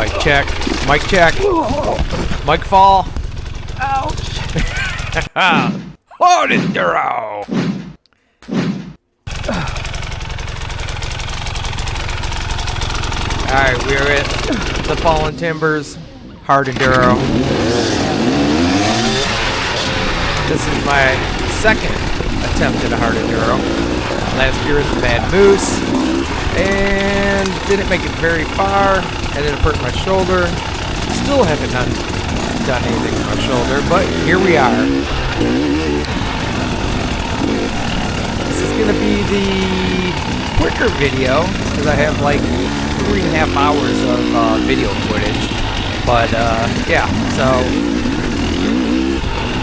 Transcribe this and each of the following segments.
Mic check. Mic check. Mic fall. Ouch. Hard Enduro. Alright, we're at the Fallen Timbers. Hard Enduro. This is my second attempt at a Hard Enduro. Last year was the Mad Moose. And didn't make it very far. Ended up hurting my shoulder. Still haven't done anything with my shoulder, but here we are. This is gonna be the quicker video because I have like 3.5 hours of video footage. But yeah, so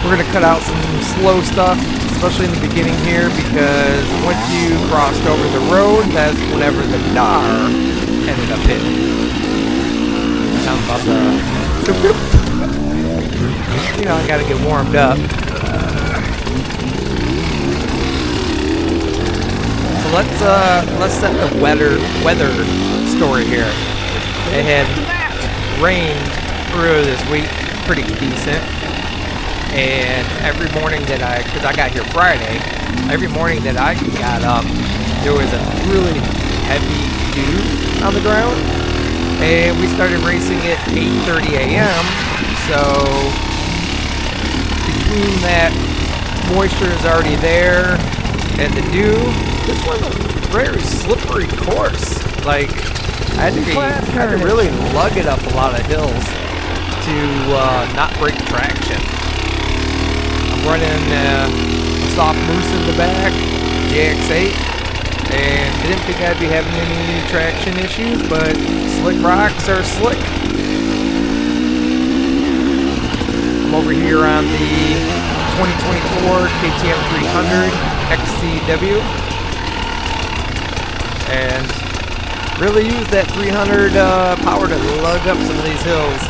we're gonna cut out some slow stuff, especially in the beginning here, because once you crossed over the road, that's whenever the Dar ended up hitting. I'm about to, you know, I gotta get warmed up. So let's set the weather story here. It had rained earlier this week, pretty decent. And every morning that because I got here Friday, every morning that I got up, there was a really heavy dew on the ground. And we started racing at 8:30 a.m. So between that moisture is already there and the dew, this was a very slippery course. Like I had to really lug it up a lot of hills to not break traction. I'm running a soft moose in the back, JX8, and didn't think I'd be having any traction issues, but slick rocks are slick. I'm over here on the 2024 KTM 300 XCW, and really use that 300 power to lug up some of these hills.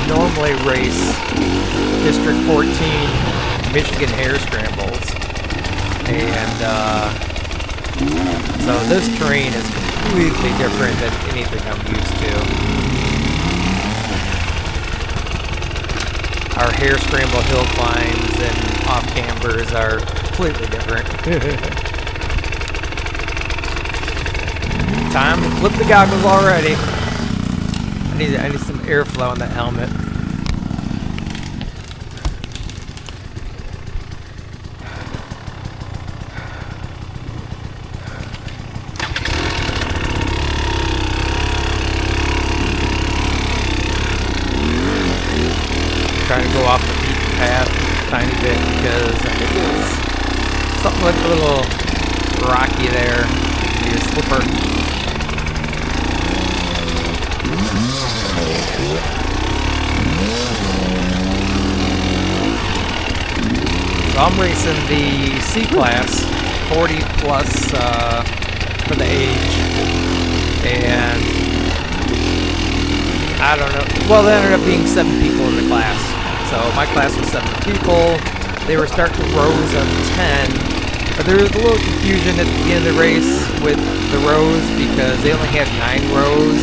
Normally race District 14 Michigan air scrambles, and so this terrain is completely different than anything I'm used to. Our hair scramble hill climbs and off cambers are completely different. Time to flip the goggles already. I need some airflow on that helmet. Trying to go off the beaten path a tiny bit because I think it's something like a little rocky there. Maybe a slipper. So I'm racing the C-Class, 40 plus for the age, and I don't know, well there ended up being 7 people in the class. So my class was 7 people, they were starting rows of 10, but there was a little confusion at the beginning of the race with the rows because they only had 9 rows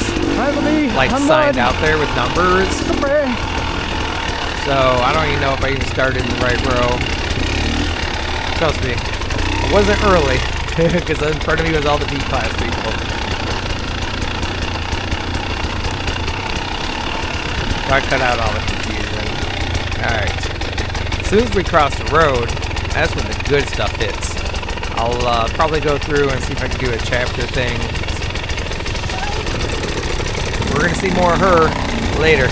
like signed out there with numbers. So I don't even know if I even started in the right row. Trust me, I wasn't early because in front of me was all the B-class people. So I cut out all the confusion. Alright. As soon as we cross the road, that's when the good stuff hits. I'll probably go through and see if I can do a chapter thing. We're going to see more of her later.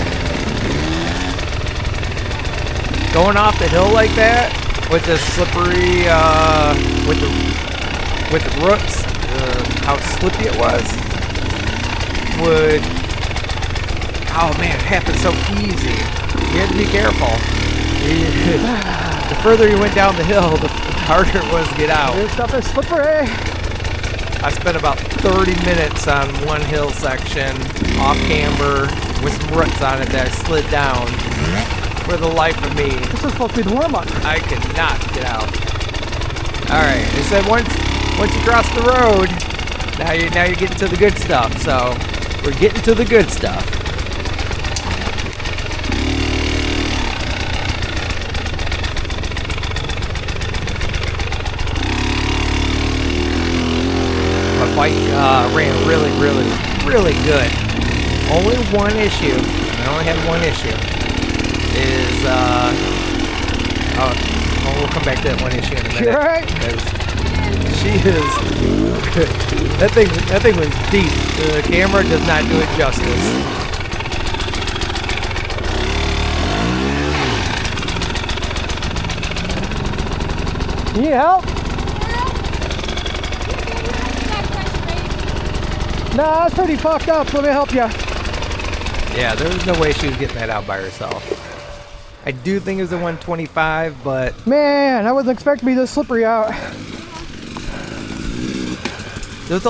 Going off the hill like that, with the slippery, with the roots, how slippy it was, would, oh man, it happened so easy. You had to be careful. The further you went down the hill, the harder it was to get out. This stuff is slippery. I spent about 30 minutes on one hill section, off camber, with some ruts on it that I slid down. For the life of me, This is supposed to be the warm-up. I could not get out. All right, they said once you cross the road, now you're getting to the good stuff. So we're getting to the good stuff. My bike ran really good. Only one issue. I only had one issue. Is we'll come back to that one issue in a minute. You all right? Because she is that thing was deep. The camera does not do it justice. You need help? Nah, that's pretty fucked up. Let me help you. Yeah, there was no way she was getting that out by herself. I do think it was a 125, but Man, I wasn't expecting to be this slippery out. there's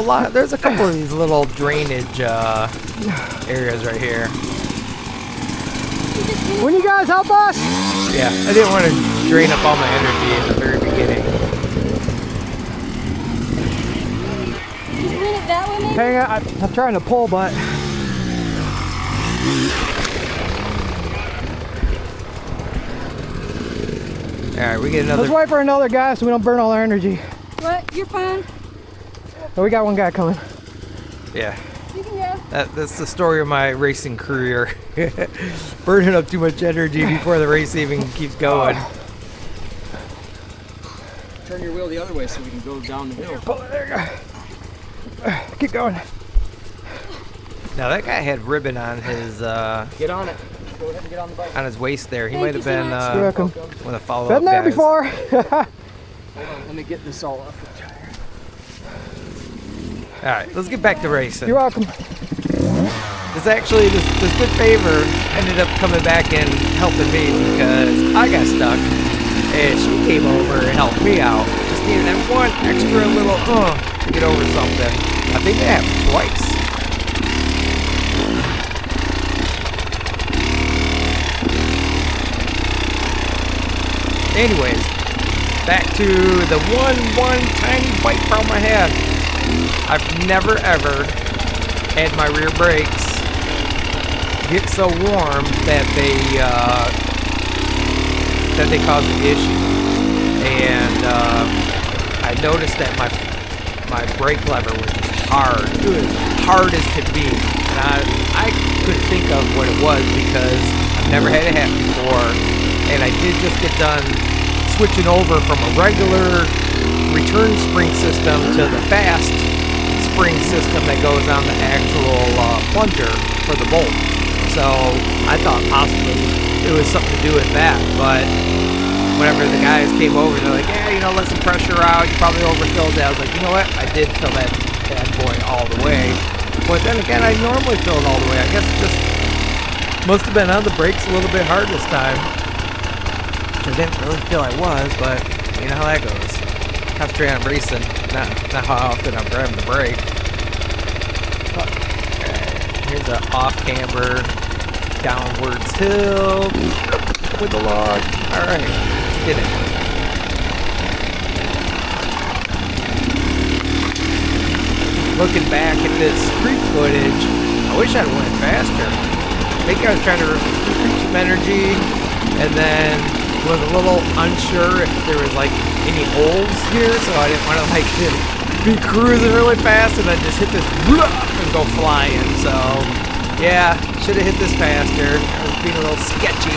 a couple of these little drainage areas right here. When you guys help us? Yeah, I didn't want to drain up all my energy in the very beginning. Can you run it that way, maybe? Hang on, I'm trying to pull, but Alright, we get another. let's wait for another guy so we don't burn all our energy. What? You're fine. Oh, we got one guy coming. Yeah, You can go. that's the story of my racing career. Burning up too much energy before the race even keeps going. Turn your wheel the other way so we can go down the hill. Pull it, there you go. Keep going. Now that guy had ribbon on his Get on it. Go ahead and get on the bike. on his waist there. He Thank might you have so been much. You're welcome. one of the follow-up Been there guys. before. Hold on, let me get this all off the tire. All right, let's get back to racing. You're welcome. This good favor ended up coming back and helping me because I got stuck and she came over and helped me out. Just needed that one extra little to get over something. I think that happened twice. Anyways, back to the one tiny bike problem I had. I've never ever had my rear brakes get so warm that they cause an issue. And I noticed that my brake lever was just hard. It was hard as could be. And I couldn't think of what it was because I've never had it happen before. And I did just get done switching over from a regular return spring system to the fast spring system that goes on the actual plunger for the bolt. So I thought possibly it was something to do with that, but whenever the guys came over, they're like, yeah, let some pressure out, you probably overfilled that. I was like, you know what, I did fill that bad boy all the way, but then again, I normally fill it all the way. I guess it just must have been on the brakes a little bit hard this time, which I didn't really feel I was, but you know how that goes. Concentrate on racing, not how often I'm grabbing the brake. Here's an off-camber, downwards hill with the log. All right, get it. Looking back at this street footage, I wish I'd went faster. I think I was trying to recoup some energy, and then was a little unsure if there was like any holes here, so I didn't want to be cruising really fast and then just hit this and go flying. So yeah, should have hit this faster. I was being a little sketchy.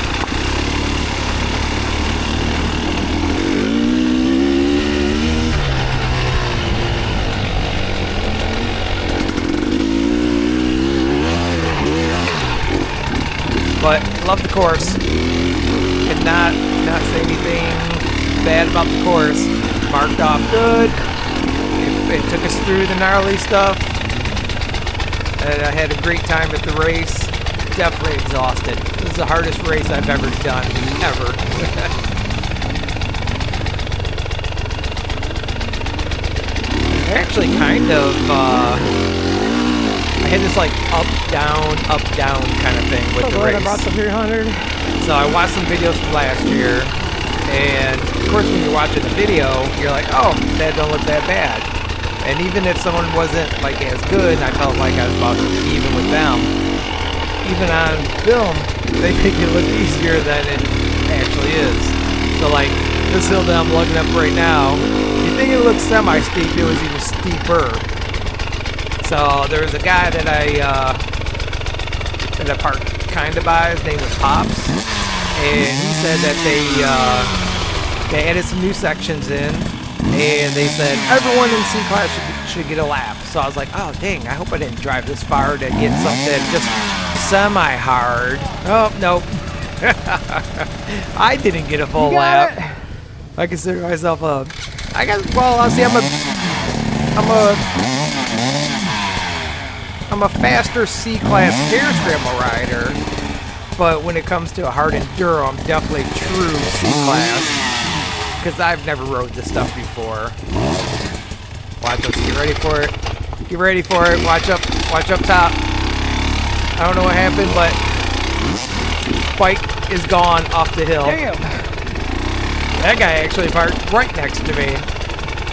But love the course. Cannot say anything bad about the course. Marked off good. It took us through the gnarly stuff. And I had a great time at the race. Definitely exhausted. This is the hardest race I've ever done, ever. Actually, kind of. I had this like up down kind of thing with the I race. brought the 300. So I watched some videos from last year, and of course when you're watching the video, you're like, oh, that don't look that bad. And even if someone wasn't like as good, I felt like I was about even with them. Even on film, they make it look easier than it actually is. So like this hill that I'm lugging up right now, you think it looks semi-steep, it was even steeper. So there was a guy that I parked kind of by. His name was Pops, and he said that they added some new sections in, and they said everyone in C class should get a lap. So I was like, oh dang, I hope I didn't drive this far to get something just semi-hard. Oh nope, I didn't get a full lap. I consider myself a, I guess. Well, I'll see. I'm a faster C-class air scramble rider, but when it comes to a hard enduro, I'm definitely true C-class, because I've never rode this stuff before. Watch us, get ready for it. Get ready for it. Watch up top. I don't know what happened, but bike is gone off the hill. Damn. That guy actually parked right next to me.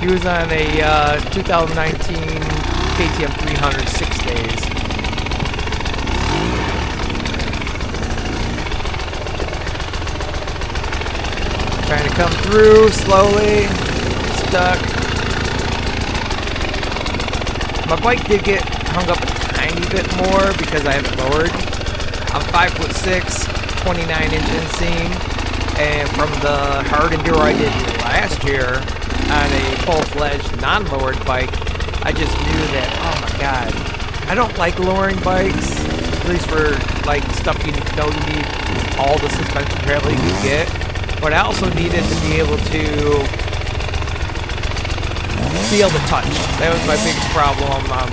He was on a 2019 KTM 300 6 days. Trying to come through slowly. Stuck. My bike did get hung up a tiny bit more because I have it lowered. I'm 5'6", 29-inch inseam, and from the hard enduro I did last year on a full-fledged non-lowered bike, I just knew that, oh my god, I don't like lowering bikes, at least for like stuff you know you need all the suspension travel you can get, but I also needed to be able to touch. That was my biggest problem on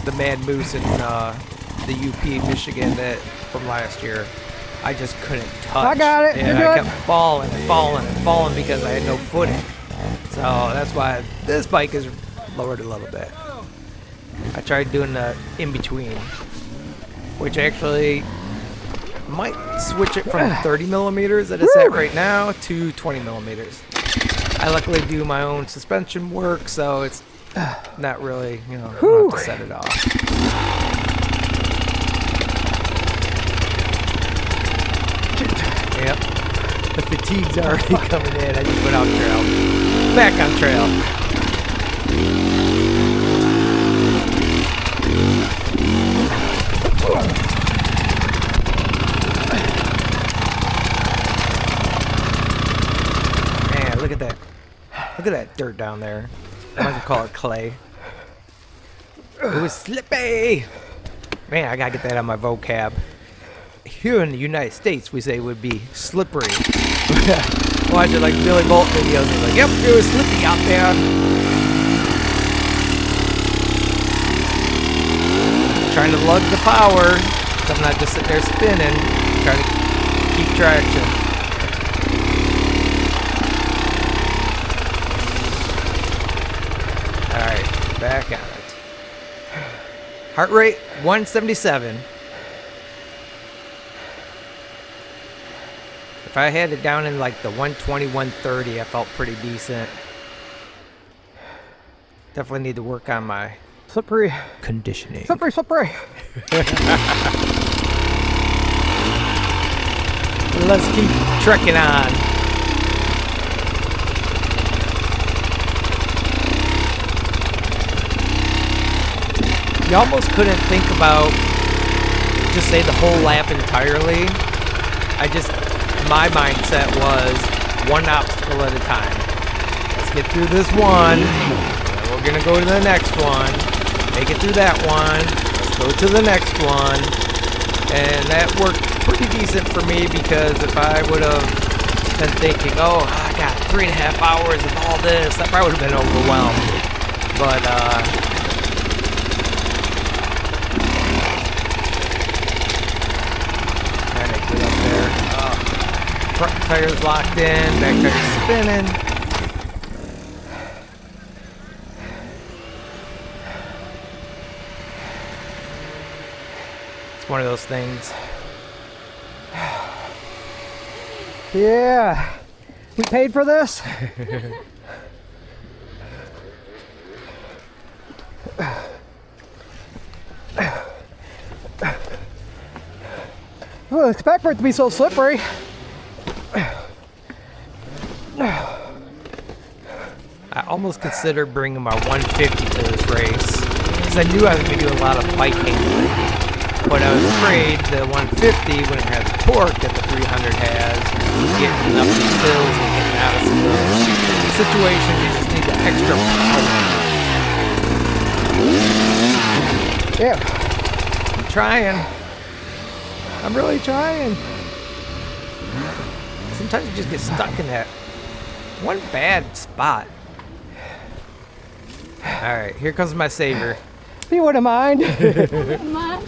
the Mad Moose in the UP Michigan from last year. I just couldn't touch. I got it. And You're I good. kept falling because I had no footing. So that's why this bike is lowered a little bit. I tried doing the in-between, which actually might switch it from 30 millimeters that it's at right now to 20 millimeters. I luckily do my own suspension work, so it's not really, I don't have to set it off. Yep. The fatigue's already coming in. I just went off trail. Back on trail. Man, look at that. Look at that dirt down there. I might call it clay. It was slippy. Man, I gotta get that on my vocab. Here in the United States, we say it would be slippery. Watch it like Billy Bolt videos. He's like, yep, it was slippy out there. Trying to lug the power, so I'm not just sitting there spinning, trying to keep traction. Alright, back on it. Heart rate 177. If I had it down in like the 120, 130, I felt pretty decent. Definitely need to work on my Slippery. conditioning. Slippery. Let's keep trekking on. You almost couldn't think about just say the whole lap entirely. My mindset was one obstacle at a time. Let's get through this one. Then we're gonna go to the next one. Make it through that one. Let's go to the next one. And that worked pretty decent for me, because if I would have been thinking, oh, I got 3.5 hours of all this, I probably would have been overwhelmed. But trying to get up there. Front tires locked in, back tires spinning. one of those things. Yeah. We paid for this? I wouldn't expect for it to be so slippery. I almost considered bringing my 150 to this race because I knew I was going to do a lot of bike handling. But I was afraid the 150 wouldn't have the torque that the 300 has. Getting up these hills and getting out of some of those situations, you just need the extra power. Yeah. I'm trying. I'm really trying. Sometimes you just get stuck in that one bad spot. Alright, here comes my saver. If you wouldn't mind. Come on.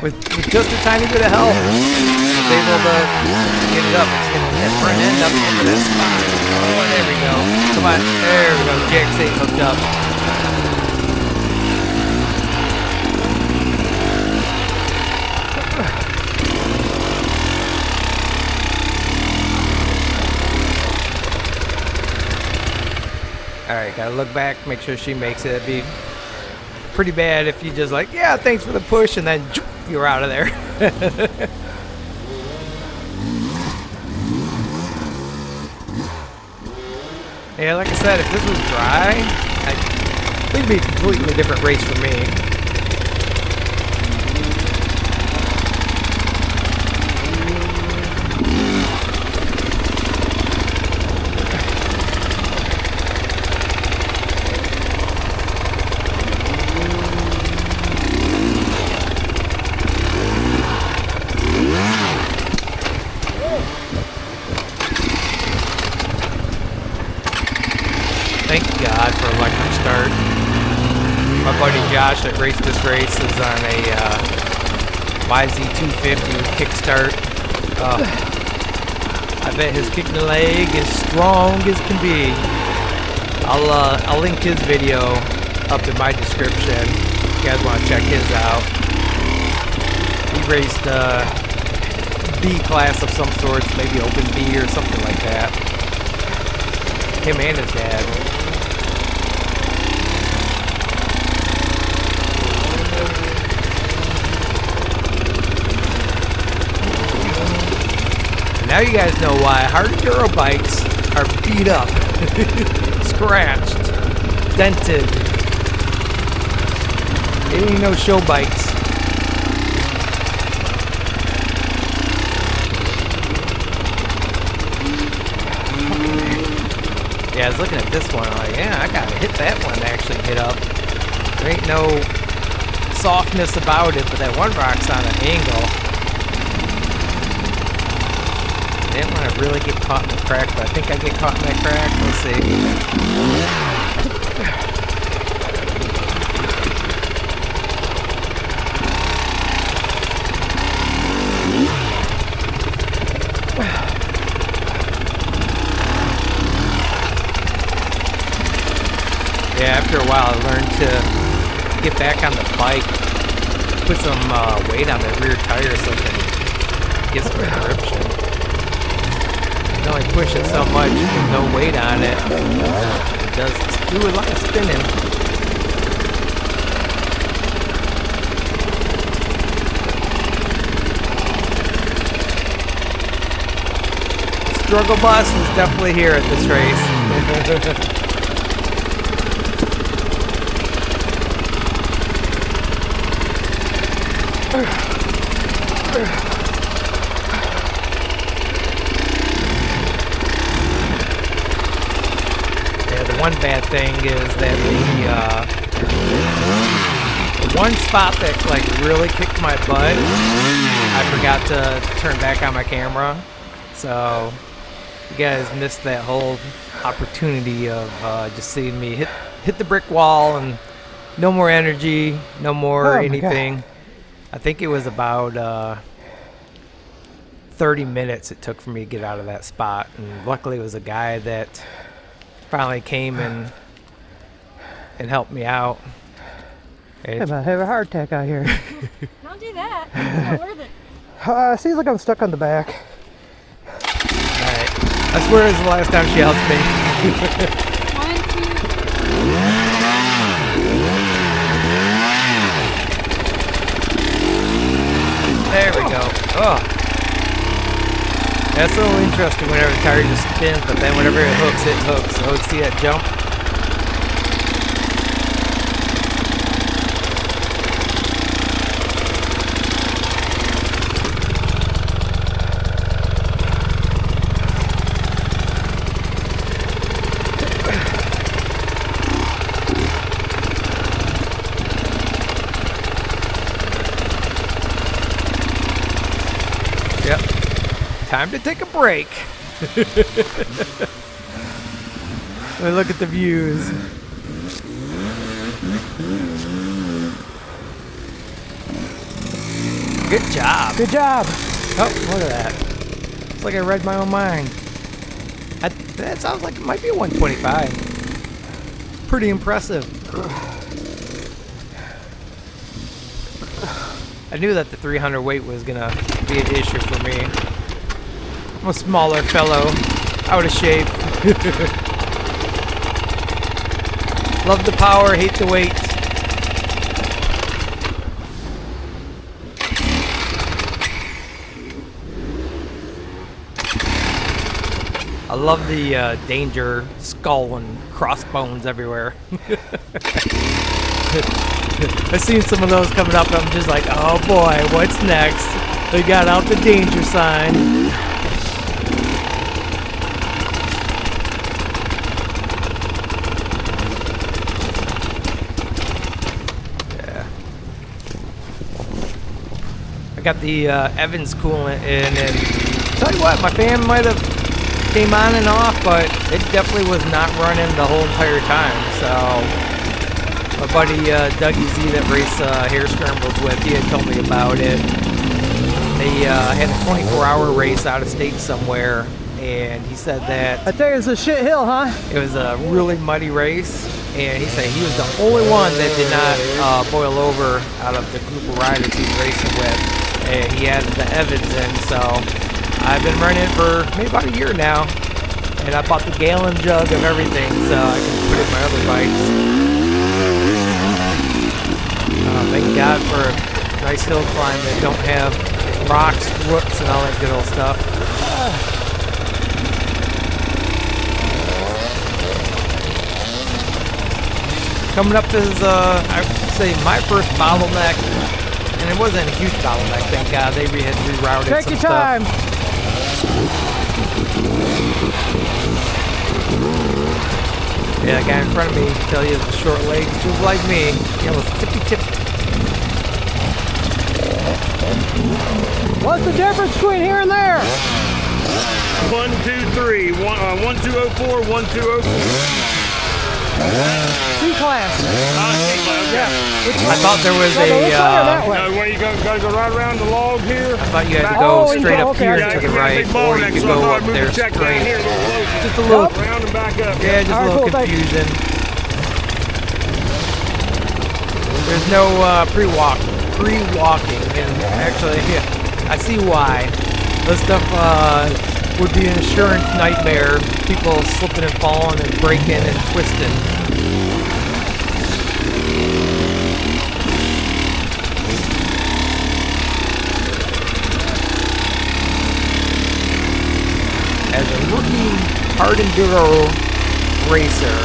With just a tiny bit of help, I was able to get it up. It's getting that front end up into that spot. Oh, there we go. Come on. There we go. Jack's ain't hooked up. Alright, gotta look back, make sure she makes it. It'd be pretty bad if you just like, yeah, thanks for the push, and then you're out of there. Yeah, like I said, if this was dry, I think it'd be a completely different race for me. Thank God for electric start. My buddy Josh that raced this race is on a YZ250 with kickstart. I bet his kicking leg is strong as can be. I'll link his video up in my description if you guys want to check his out. He raced B class of some sorts, maybe open B or something like that. Him and his dad. Now you guys know why hard enduro bikes are beat up, scratched, dented. They ain't no show bikes. Yeah, I was looking at this one, I'm like, yeah, I gotta hit that one to actually hit up. There ain't no softness about it, but that one rock's on an angle. I didn't want to really get caught in the crack, but I think I get caught in that crack. Let's see. Yeah, after a while I learned to get back on the bike, put some weight on the rear tire so I can get some corruption. You can only push it so much with no weight on it. It does do a lot of spinning. Struggle bus is definitely here at this race. One bad thing is that the one spot that like really kicked my butt, I forgot to turn back on my camera, so you guys missed that whole opportunity of just seeing me hit the brick wall and no more energy, no more anything. I think it was about 30 minutes it took for me to get out of that spot, and luckily it was a guy that finally came and helped me out. Hey, I might have a heart attack out here. Don't do that. It's not worth it. Seems like I'm stuck on the back. alright. I swear this is the last time she helps me. 1, 2. There we go. Oh. That's a little interesting whenever the tire just spins, but then whenever it hooks, it hooks. So see that jump? Yep. Time to take a break. Let me look at the views. Good job. Good job. Oh, look at that. It's like I read my own mind. That sounds like it might be a 125. It's pretty impressive. I knew that the 300 weight was gonna be an issue for me. I'm a smaller fellow, out of shape. Love the power, hate the weight. I love the danger skull and crossbones everywhere. I've seen some of those coming up and I'm just like, oh boy, what's next? They got out the danger sign. Yeah. I got the Evans coolant in, and tell you what, my fan might have came on and off, but it definitely was not running the whole entire time. So my buddy Dougie Z that race Hair Scrambles with, he had told me about it. They had a 24-hour race out of state somewhere, and he said that I tell you, it's a shit hill, huh? it was a really muddy race, and he said he was the only one that did not boil over out of the group of riders he was racing with, and he added the Evans in. So I've been running for maybe about a year now, and I bought the gallon jug of everything so I can put it in my other bikes. Thank God for a nice hill climb that don't have rocks, roots, and all that good old stuff. Coming up is, I would say, my first bottleneck, and it wasn't a huge bottleneck, thank God. They had rerouted Take some your stuff. time. Yeah, the guy in front of me tell you the short legs, just like me. He almost tippy-tipped. What's the difference between here and there? 1, 2, 3. 1204, 1204. C-class. I thought there was Go this way or that a, way? No, where you gotta go right around the log here. I thought you had to go Oh, straight up okay. here Yeah, to the right, or you could go up there Check down straight. here a little closer. Just a little, Round and back up. yeah, just a Alright, little cool, thank you. confusion. There's no pre-walking, and actually, yeah, I see why. This stuff would be an insurance nightmare. People slipping and falling and breaking and twisting. As a rookie hard enduro racer,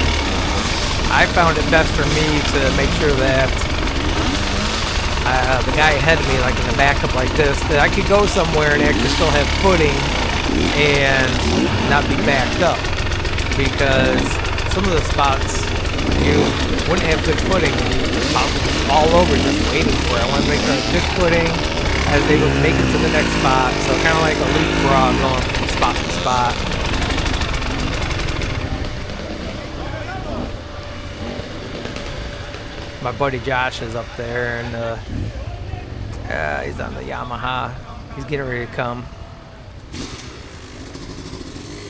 I found it best for me to make sure that the guy ahead of me, like in a backup like this, that I could go somewhere and actually still have footing and not be backed up. Because some of the spots you wouldn't have good footing and you would probably just fall over just waiting for it. I want to make sure I have good footing as they would make it to the next spot. So kind of like a leapfrog going from spot to spot. My buddy Josh is up there, and he's on the Yamaha. He's getting ready to come.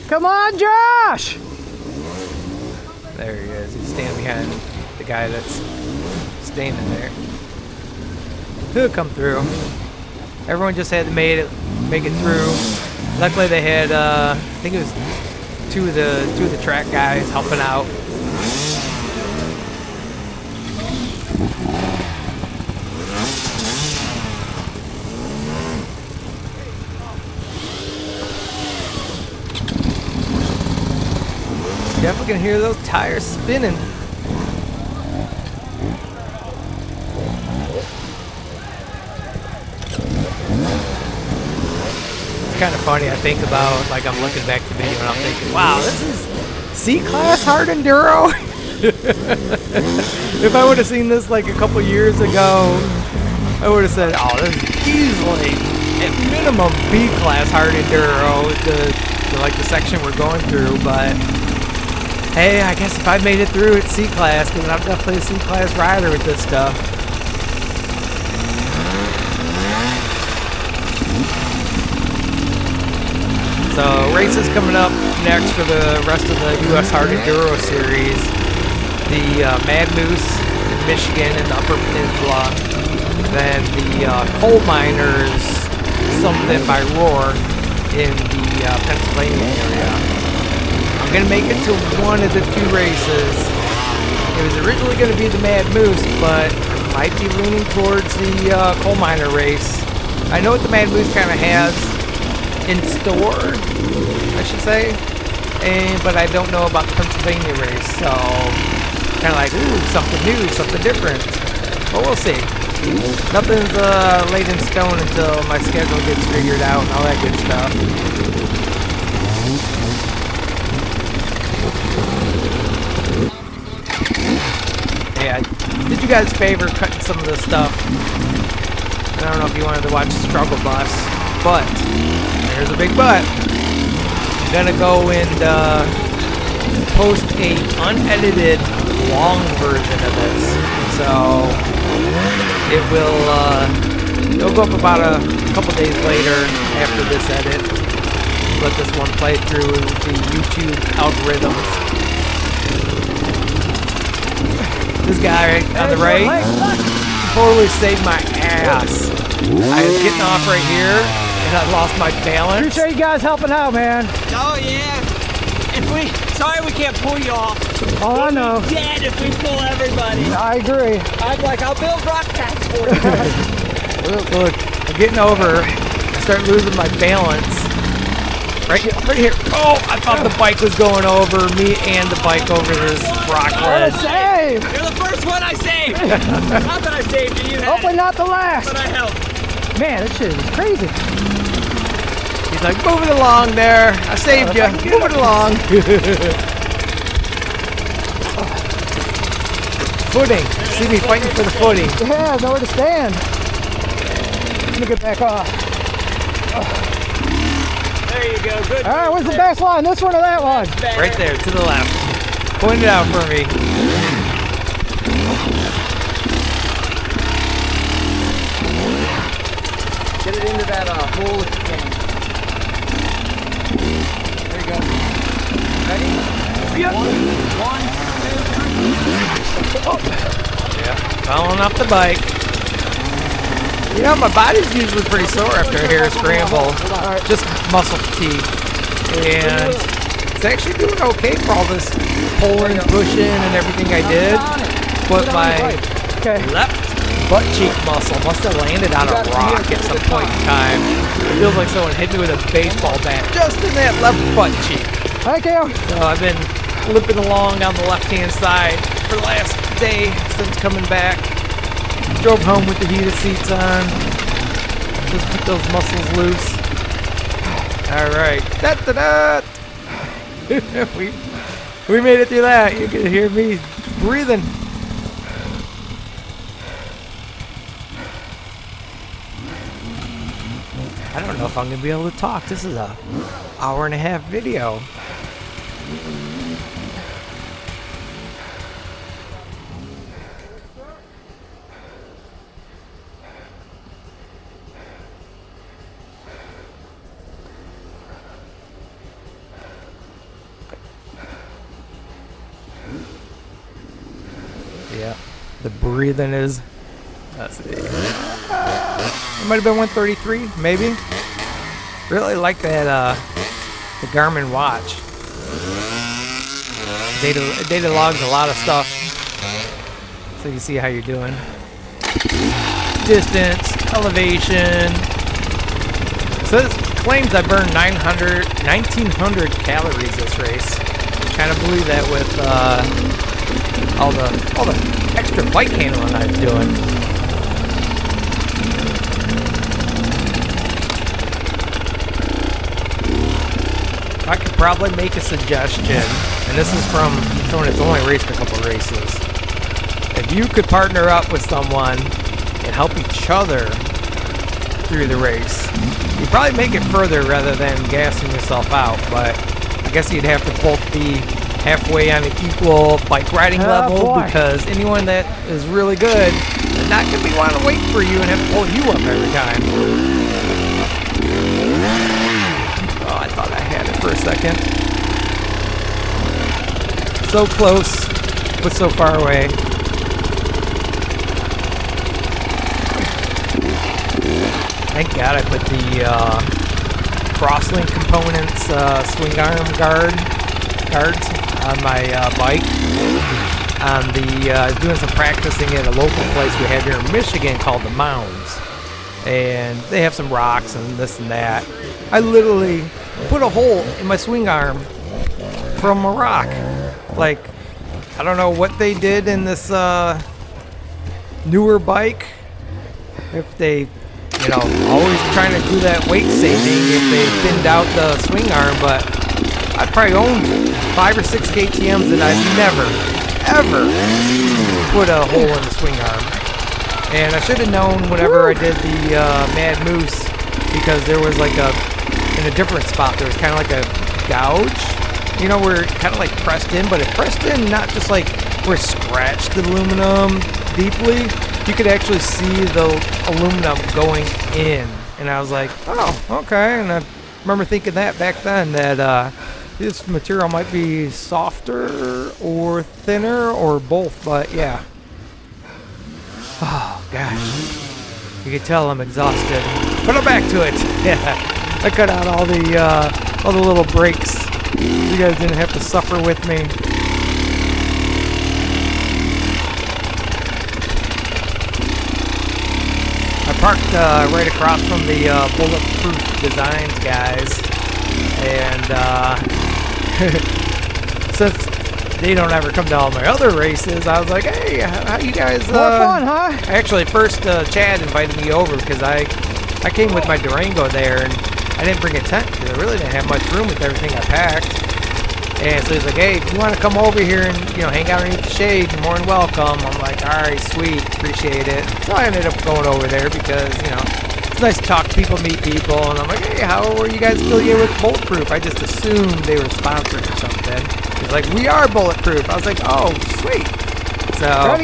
Come on, Josh! There he is. He's standing behind the guy that's standing there. He'll come through. Everyone just had to make it through. Luckily they had I think it was two of the track guys helping out. Definitely can hear those tires spinning. It's kind of funny. I think about, like, I'm looking back to the video and I'm thinking, wow, this is C-Class hard enduro. If I would have seen this like a couple years ago, I would have said, oh, this is easily at minimum B-Class hard enduro, like the section we're going through, but hey, I guess if I made it through, it's C-Class, because I'm definitely a C-Class rider with this stuff. So, races coming up next for the rest of the U.S. Hard Enduro Series. The Mad Moose in Michigan in the Upper Peninsula. Then the Coal Miners, something by Roar, in the Pennsylvania area. I'm going to make it to one of the two races. It was originally going to be the Mad Moose, but I might be leaning towards the Coal Miner race. I know what the Mad Moose kind of has in store, I should say, but I don't know about the Pennsylvania race, so kind of like, ooh, something new, something different. But we'll see. Nothing's laid in stone until my schedule gets figured out and all that good stuff. Yeah, did you guys favor cutting some of this stuff? I don't know if you wanted to watch Struggle Bus, but there's a big but. I'm gonna go and post a unedited long version of this, so it'll go up about a couple days later after this edit. Let this one play through the YouTube algorithms. This guy on the right totally saved my ass. I was getting off right here and I lost my balance. Appreciate you guys helping out, man. Oh yeah. Sorry we can't pull you off. Oh, I know. We'll be dead if we pull everybody. I agree. I'm like, I'll build rock packs for you. Look, I'm getting over. I start losing my balance. Right here. Oh, I thought the bike was going over me and the bike over this rock ledge. Save! You're the first one I saved. Not that I saved you. You had Hopefully it, not the last. but I helped. Man, this shit is crazy. He's like, move it along there. I saved you. Move it along. Footing. See me fighting for the footing. Yeah, nowhere to stand. Let me get back off. There you go. Good. All right, where's the best line? This one or that one? Better. Right there, to the left. Point it out for me. Get it into that hole if you can. There you go. Ready? Yep. One, two, three. Yeah, falling off the bike. You know, my body's usually pretty sore after a hair scramble. Just muscle fatigue. And it's actually doing okay for all this pulling, pushing, and everything I did. But my left butt cheek muscle must have landed on a rock at some point in time. It feels like someone hit me with a baseball bat just in that left butt cheek. Thank you. So I've been limping along down the left-hand side for the last day since coming back. Drove home with the heated seats on. Just put those muscles loose. All right. Da-da-da. we made it through that. You can hear me breathing. I don't know if I'm going to be able to talk. This is a hour-and-a-half video. the breathing is. Let's see. It might have been 133, maybe. Really like that, the Garmin watch. Data logs a lot of stuff, so you can see how you're doing. Distance, elevation. So this claims I burned 1,900 calories this race. Kind of believe that with all the extra bike handling I was doing. I could probably make a suggestion, and this is from someone that's only raced a couple races. If you could partner up with someone and help each other through the race, you'd probably make it further rather than gassing yourself out. But I guess you'd have to both be halfway on an equal bike riding level, because anyone that is really good is not going to be wanting to wait for you and have to pull you up every time. Oh, I thought I had it for a second. So close, but so far away. Thank God I put the crosslink components, swing arm guards on my bike. I was doing some practicing at a local place we have here in Michigan called the Mounds. And they have some rocks and this and that. I literally put a hole in my swing arm from a rock. Like, I don't know what they did in this newer bike. If they, you know, always trying to do that weight saving if they thinned out the swing arm, but I probably owned 5 or 6 KTMs and I've never, ever put a hole in the swing arm. And I should have known whenever I did the Mad Moose, because there was like in a different spot, there was kind of like a gouge, you know, where it kind of like pressed in, but it pressed in not just like where it scratched the aluminum deeply. You could actually see the aluminum going in. And I was like, oh, okay. And I remember thinking that back then, that this material might be softer or thinner or both, but yeah. Oh, gosh. You can tell I'm exhausted. But I'm back to it. Yeah. I cut out all the little breaks. You guys didn't have to suffer with me. I parked right across from the Bulletproof Designs guys. And since they don't ever come to all my other races, I was like, hey, how you guys... More fun, huh? Actually, first Chad invited me over because I came with my Durango there, and I didn't bring a tent because I really didn't have much room with everything I packed. And so he's like, hey, if you want to come over here and, you know, hang out underneath the shade, you're more than welcome. I'm like, all right, sweet, appreciate it. So I ended up going over there because, you know, it's nice to talk to people, meet people. And I'm like, hey, how are you guys affiliated with Bulletproof? I just assumed they were sponsored or something. He's like, we are Bulletproof. I was like, oh, sweet. So,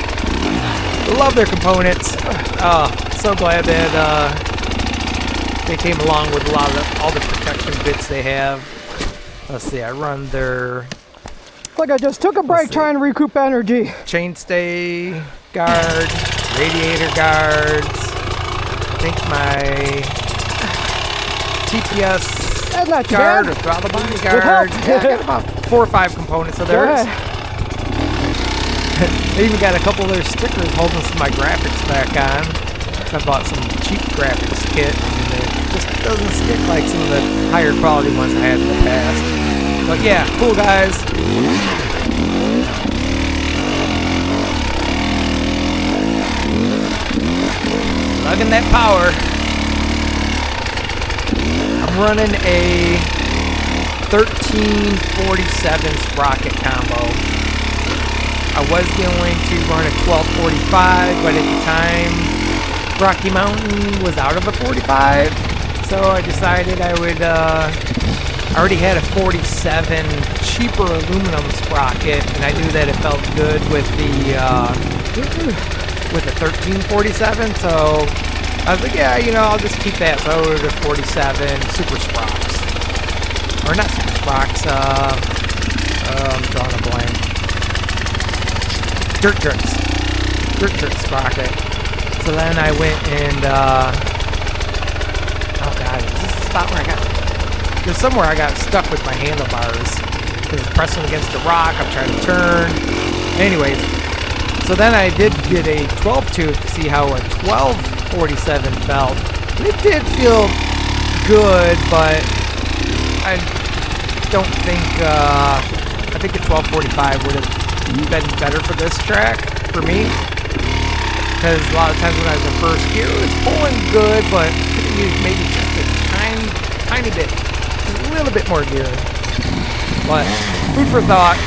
love their components. So glad that they came along with a lot of all the protection bits they have. Let's see, I run their... Like I just took a break trying to recoup energy. Chainstay guard, radiator guards. I think my TPS guard or throttle body guard. Yeah, I got about 4 or 5 components of theirs. They even got a couple of their stickers holding some of my graphics back on. I bought some cheap graphics kit, and it just doesn't stick like some of the higher quality ones I had in the past. But yeah, cool guys. Lugging that power. I'm running a 1347 sprocket combo. I was going to run a 1245, but at the time Rocky Mountain was out of a 45, so I decided I would, I already had a 47 cheaper aluminum sprocket, and I knew that it felt good with the 1347, so I was like, yeah, you know, I'll just keep that. So I ordered a 47 Super Sprox. Or not Super Sprox, I'm drawing a blank. Dirt Jerks. dirt trick sprocket. So then I went and, oh god, is this the spot where I got, there's somewhere I got stuck with my handlebars. I was pressing against the rock, I'm trying to turn. Anyways, so then I did get a 12 tooth to see how a 1247 felt. And it did feel good, but I don't think, I think a 1245 would have been better for this track, for me. Because a lot of times when I was in first gear, it was pulling good, but could have used maybe just a tiny bit, just a little bit more gear. But food for thought.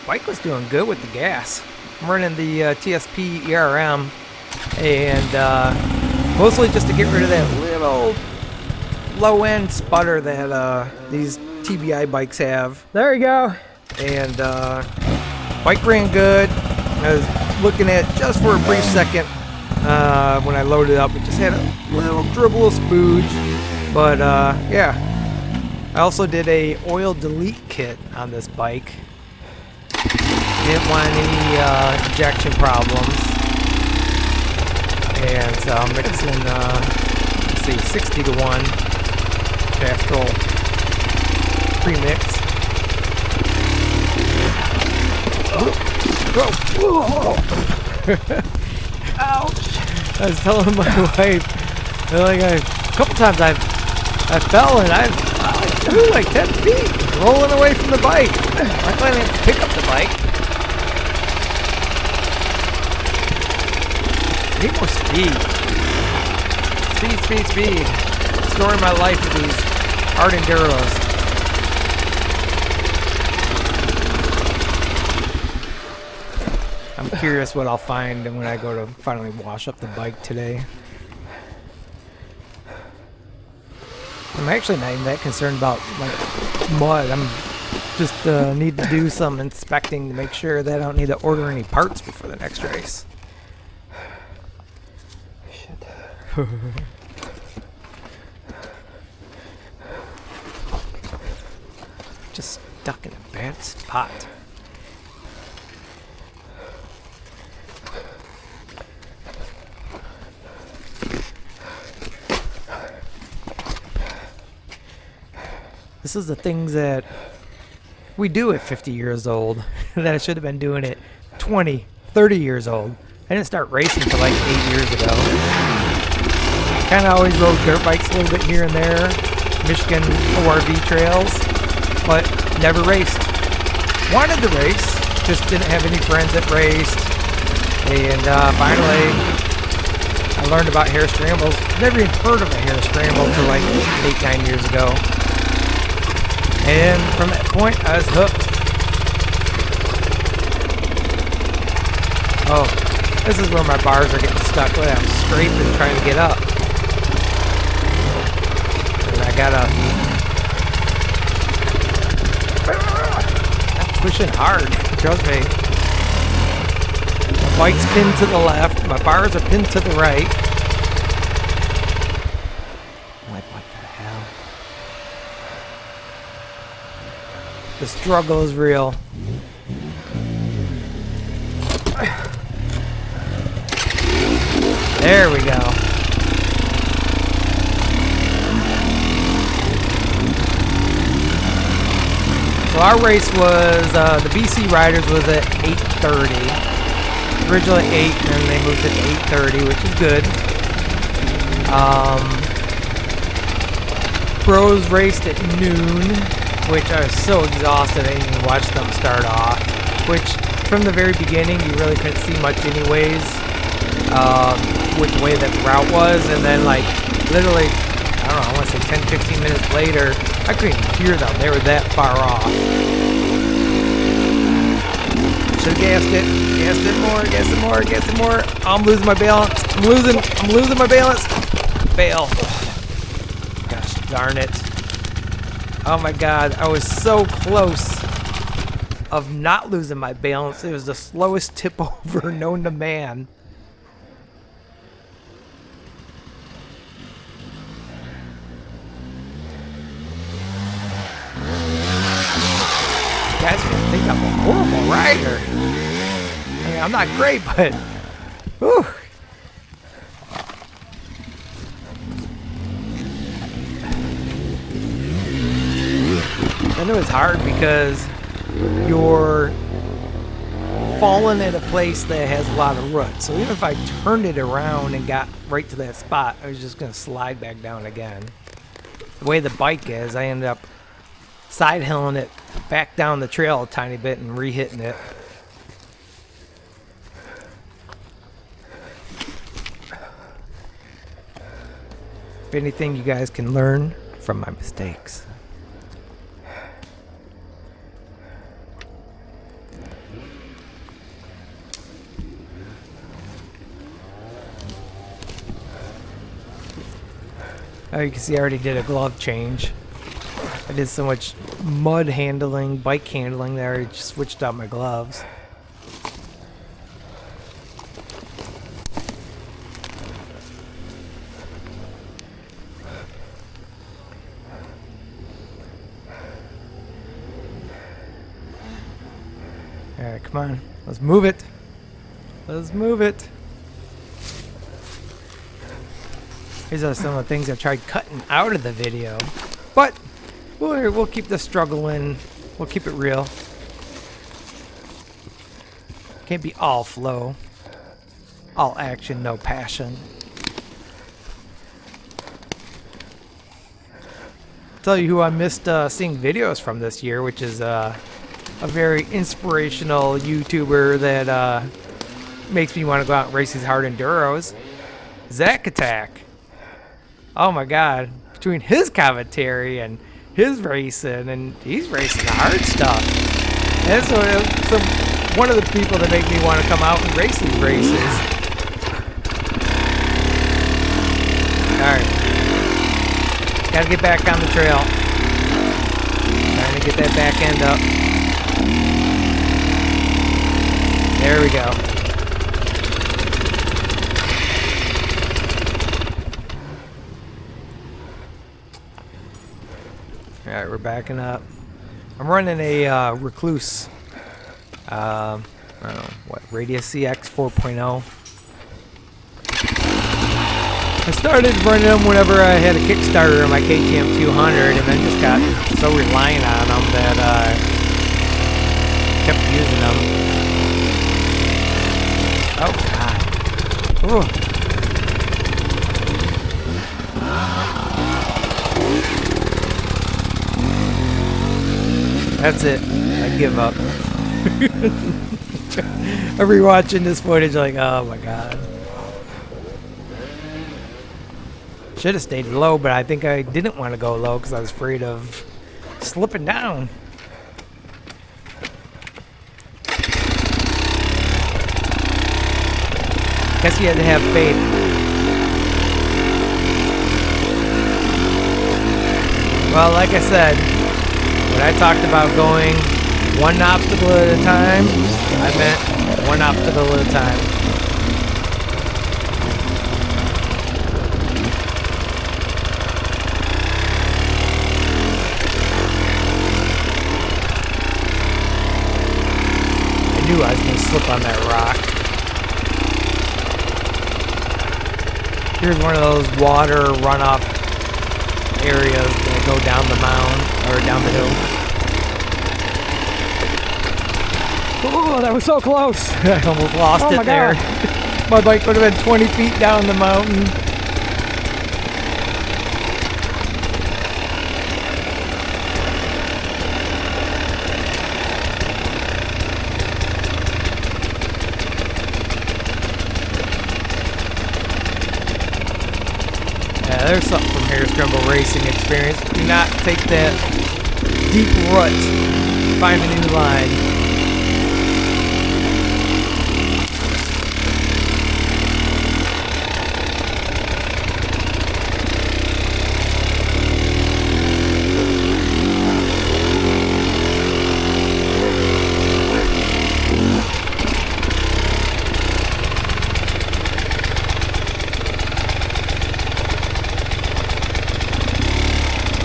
Bike was doing good with the gas. I'm running the TSP ERM, and mostly just to get rid of that little low-end sputter that these TBI bikes have. There you go. And bike ran good. I was looking at it just for a brief second when I loaded up. It just had a little dribble of spooge, but yeah. I also did a oil delete kit on this bike. Didn't want any injection problems, and so I'm mixing let's see, 60 to 1 Castrol premix. Ouch! I was telling my wife, like a couple times I fell and I flew like 10 feet, rolling away from the bike. I finally had to pick up the bike. I need more speed. Speed. Story of my life with these hard Enduros. I'm curious what I'll find when I go to finally wash up the bike today. I'm actually not even that concerned about like mud. I'm just need to do some inspecting to make sure that I don't need to order any parts before the next race. Just stuck in a bad spot. This is the things that we do at 50 years old that I should have been doing at 20, 30 years old. I didn't start racing for like 8 years ago. Kind of always rode dirt bikes a little bit here and there, Michigan ORV trails, but never raced. Wanted to race, just didn't have any friends that raced. And finally, I learned about hair scrambles. Never even heard of a hair scramble until like 8, 9 years ago. And from that point, I was hooked. Oh, this is where my bars are getting stuck. Look, I'm scraping trying to get up. And I gotta... I'm pushing hard, trust me. My bike's pinned to the left, my bars are pinned to the right. I'm like, what the hell? The struggle is real. There we go. So our race was, the BC Riders was at 8:30. Originally 8, and then they moved it to 8:30, which is good. Bros raced at noon, which I was so exhausted I didn't even watch them start off. Which, from the very beginning, you really couldn't see much anyways. With the way that the route was, and then like literally, I don't know, I want to say 10-15 minutes later, I couldn't even hear them. They were that far off. Should have gassed it more. Oh, I'm losing my balance. I'm losing my balance. Bail. Gosh darn it. Oh my god, I was so close of not losing my balance. It was the slowest tip over known to man. guys are gonna think I'm a horrible rider. I mean, I'm not great, but whew. I know it's hard because you're falling in a place that has a lot of roots. So even if I turned it around and got right to that spot, I was just going to slide back down again. The way the bike is, I ended up side hilling it back down the trail a tiny bit and re-hitting it. If anything, you guys can learn from my mistakes. Oh, you can see I already did a glove change. I did so much mud handling, bike handling there, I just switched out my gloves. Alright, come on. Let's move it. Let's move it. These are some of the things I tried cutting out of the video. But we'll keep the struggle in. We'll keep it real. Can't be all flow. All action, no passion. I'll tell you who I missed seeing videos from this year, which is a very inspirational YouTuber that makes me want to go out and race these hard enduros. Zack Attack. Oh my god. Between his commentary and his racing, and he's racing the hard stuff. And that's one of the people that make me want to come out and race these races. Alright. Gotta get back on the trail. Trying to get that back end up. There we go. Alright, we're backing up. I'm running a Recluse. I don't know, what, Radius CX 4.0. I started running them whenever I had a Kickstarter on my KTM 200, and then just got so reliant on them that I kept using them. Oh, God. Ooh. That's it. I give up. I'm rewatching this footage like, oh my god. Should have stayed low, but I think I didn't want to go low because I was afraid of slipping down. Guess you had to have faith. Well, like I said, when I talked about going one obstacle at a time, I meant one obstacle at a time. I knew I was going to slip on that rock. Here's one of those water runoff areas that go down the mound, or down the hill. Oh, that was so close. I almost lost it there. My bike would have been 20 feet down the mountain. Yeah, there's something from Harris Scramble Racing experience. Do not take that deep rut. Find a new line.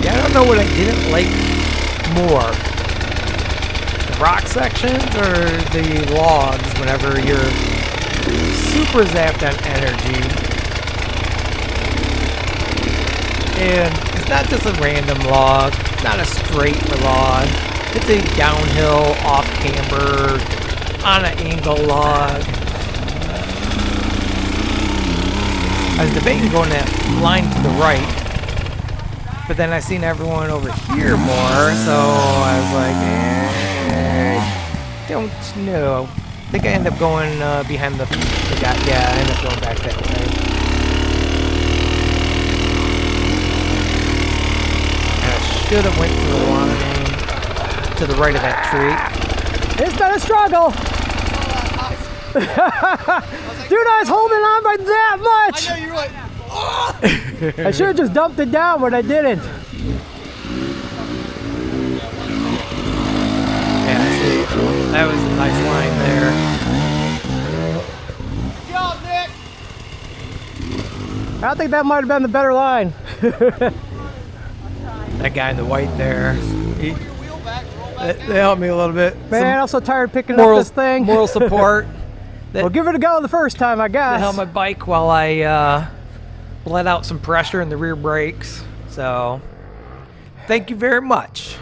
I don't know what I didn't like more. the rock sections or the logs whenever you're super zapped on energy. And it's not just a random log, it's not a straight log. It's a downhill, off camber, on an angle log. I was debating going that line to the right, but then I seen everyone over here more, so I was like, don't know. I think I end up going behind the guy. Yeah, I end up going back that way. And I should have went to the line to the right of that tree. It's been a struggle. Dude, I was holding on by that much. I know, you're like, oh! I should have just dumped it down, but I didn't. Yeah, see, that was a nice line there. Good job, Nick! I think that might have been the better line. That guy in the white there, they helped me a little bit. Man, I'm so tired picking Moral, up this thing. moral support. We'll give it a go the first time, I They guess. held my bike while I let out some pressure in the rear brakes. So, thank you very much.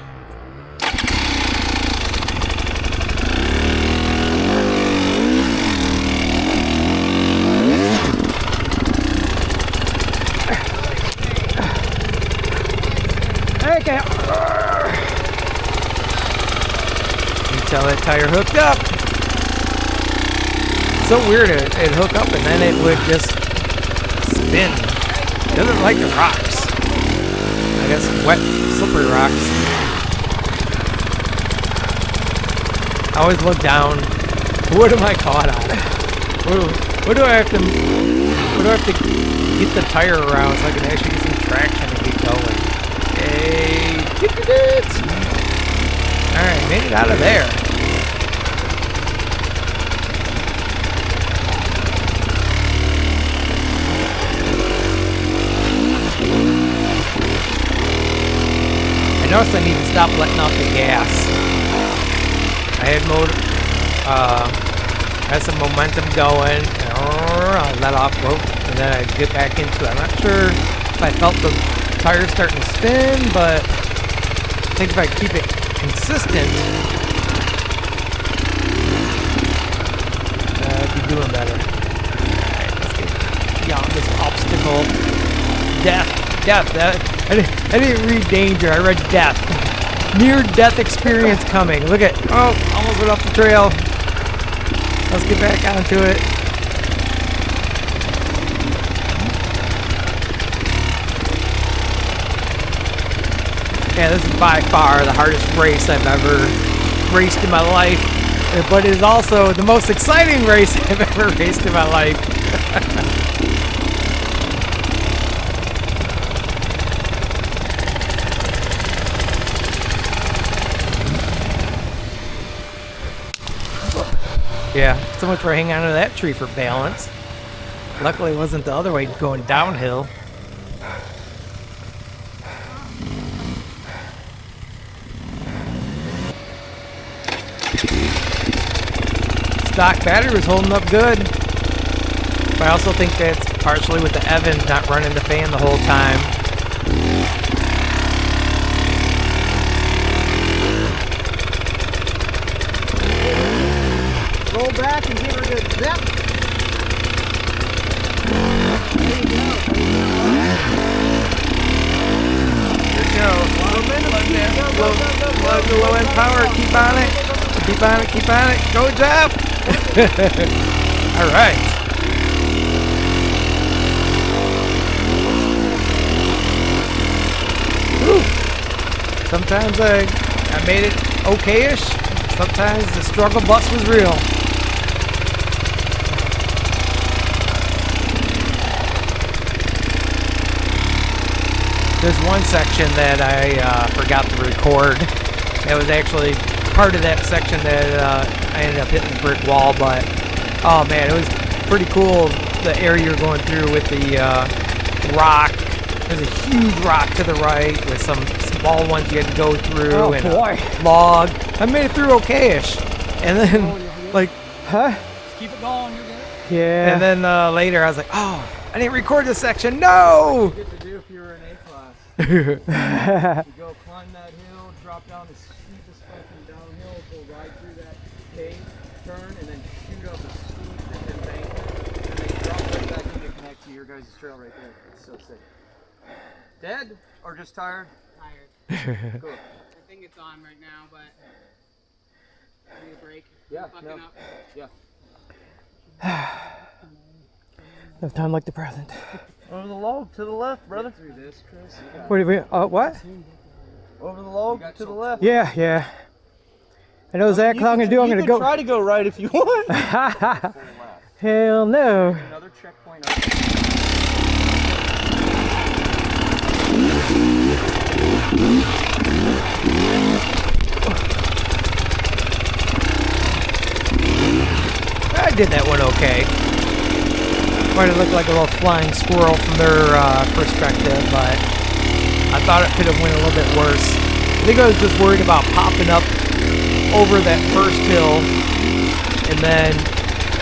Okay. Until that tire hooked up. So weird, it'd hook up and then it would just spin. It doesn't like the rocks. I guess wet, slippery rocks. I always look down. What am I caught on? What do I have to get the tire around so I can actually get some traction and get going? Hey, alright, made it out of there. I noticed I need to stop letting out the gas. I had some momentum going, and I let off, and then I get back into it. I'm not sure if I felt the tires starting to spin, but I think if I keep it consistent, I'd be doing better. Alright, let's get beyond this obstacle. Death. I didn't read danger, I read death. Near death experience coming. Look at, almost went off the trail. Let's get back onto it. Yeah, this is by far the hardest race I've ever raced in my life, but it is also the most exciting race I've ever raced in my life. Yeah, so much for hanging onto that tree for balance. Luckily it wasn't the other way going downhill. Stock battery was holding up good. But I also think that's partially with the Evans not running the fan the whole time. Roll back and give her a good zap. There you go. Low end power, keep on it. Keep on it. Go, Jeff! Alright. Sometimes I made it okay-ish. Sometimes the struggle bus was real. There's one section that I forgot to record. It was actually part of that section that I ended up hitting the brick wall, but oh man, it was pretty cool, the area you're going through with the rock There's a huge rock to the right with some small ones you had to go through Oh, and boy. a log. I made it through okay-ish. And then, like, Huh? Just keep it going. You're good. Yeah. and then later I was like, oh, I didn't record this section. No! Get to do if you were in A class. You go climb that hill, drop down the steepest fucking downhill, go right through that cave, turn, and then shoot up a steep embankment, and then drop right back in to connect to your guys' trail right there. It's so sick. Dead or just tired? Tired. Cool. I think it's on right now, but need a break. Yeah. Fucking No. up. Yeah. No time like the present. Over the log to the left, brother. Through this, Chris. What do we? What? Over the log to the left. Yeah, yeah. I know exactly what I'm gonna do. I'm gonna go. Try to go right if you want. Hell no. Another checkpoint up. I did that one okay. Might have looked like a little flying squirrel from their perspective, but I thought it could have went a little bit worse. I think I was just worried about popping up over that first hill and then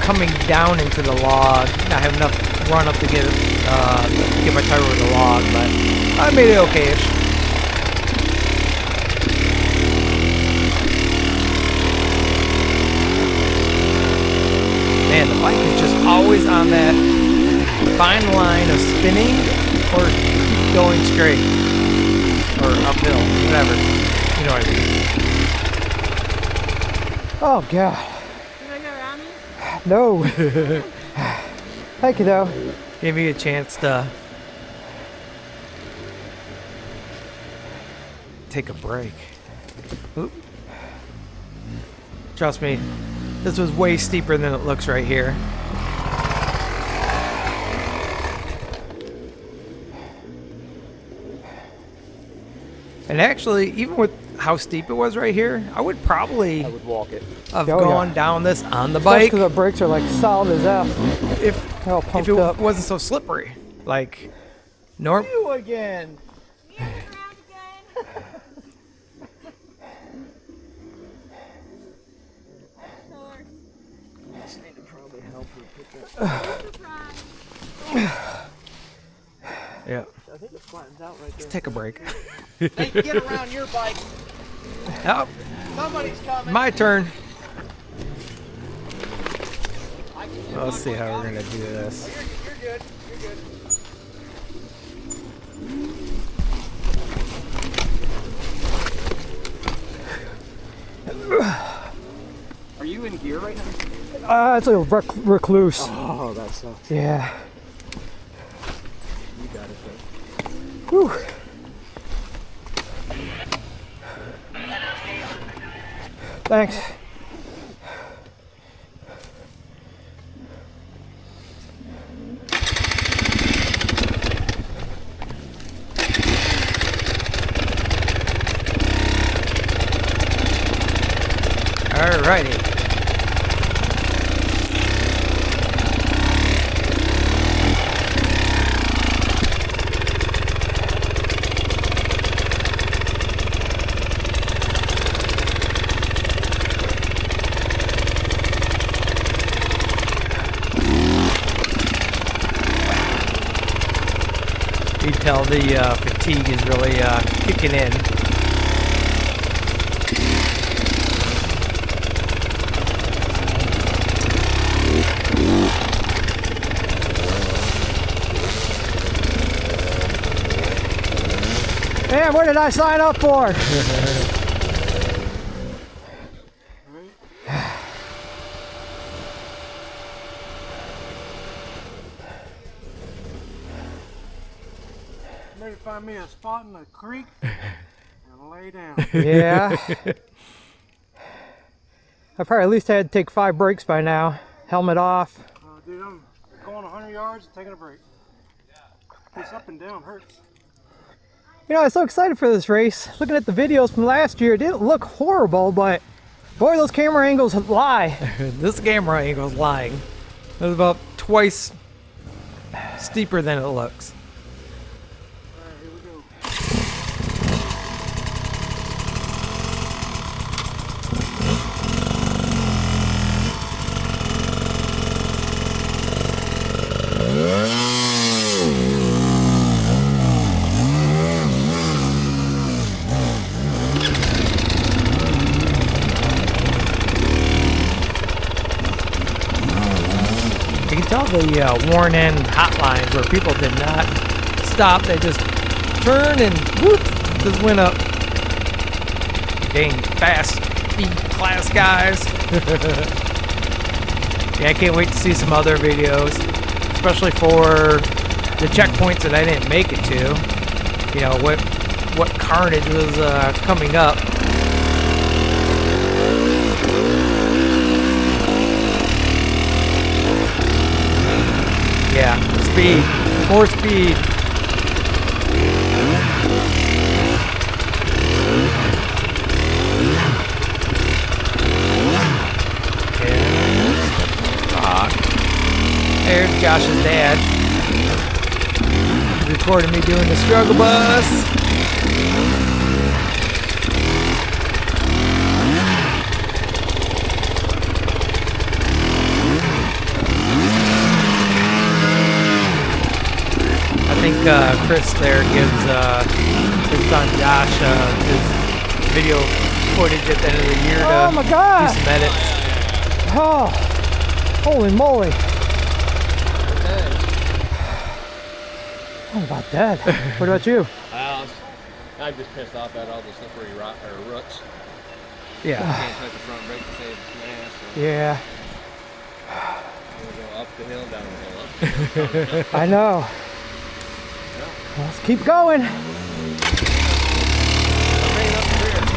coming down into the log. Not have enough run up to get my tire over the log, but I made it okay-ish. Man, the bike is just always on that fine line of spinning or keep going straight or uphill, whatever. You know what I mean? Oh God. Did I go around you? No. Thank you though. Gave me a chance to take a break. Oop. Trust me, this was way steeper than it looks right here. And actually, even with how steep it was right here, I would probably walk it. have Oh, gone yeah. down this on the bike Because the brakes are like solid as F. if They're all if pumped it up. wasn't so slippery. Like, norm. You again. Yeah, around again. Sure. Just need to probably help her pick that. Surprise. Yeah, I think it flattens out right there. take a break. Hey, get around your bike. Oh, Somebody's coming. my turn. Let's see how we're gonna do this. You're good. You're good. Are you in gear right now? It's a recluse. Oh, that sucks. Yeah. You got it though. Whew. Thanks. Alrighty. You can tell the fatigue is really kicking in. Man, what did I sign up for? Maybe find me a spot in the creek and lay down. Yeah. I probably at least had to take 5 breaks by now. Helmet off. Dude, I'm going 100 yards and taking a break. This up and down hurts. You know, I was so excited for this race. Looking at the videos from last year, it didn't look horrible, but boy, those camera angles lie. This camera angle's lying. It's about twice steeper than it looks. the worn-in hotlines where people did not stop. They just turned and whoop, just went up. Dang, fast speed class guys. Yeah, I can't wait to see some other videos, especially for the checkpoints that I didn't make it to. You know, what Carnage was coming up. Yeah, speed, more speed. There's Josh's dad. He's recording me doing the struggle bus. I think Chris there gives his son Josh his video footage at the end of the year Oh my God. do some edits. Oh, holy moly. I'm about dead. What about you? I'm just pissed off at all the slippery roots. Yeah. Can't touch the front brake to save mass. So Yeah, we'll go up the hill, down the hill, up the hill. I know. Let's keep going.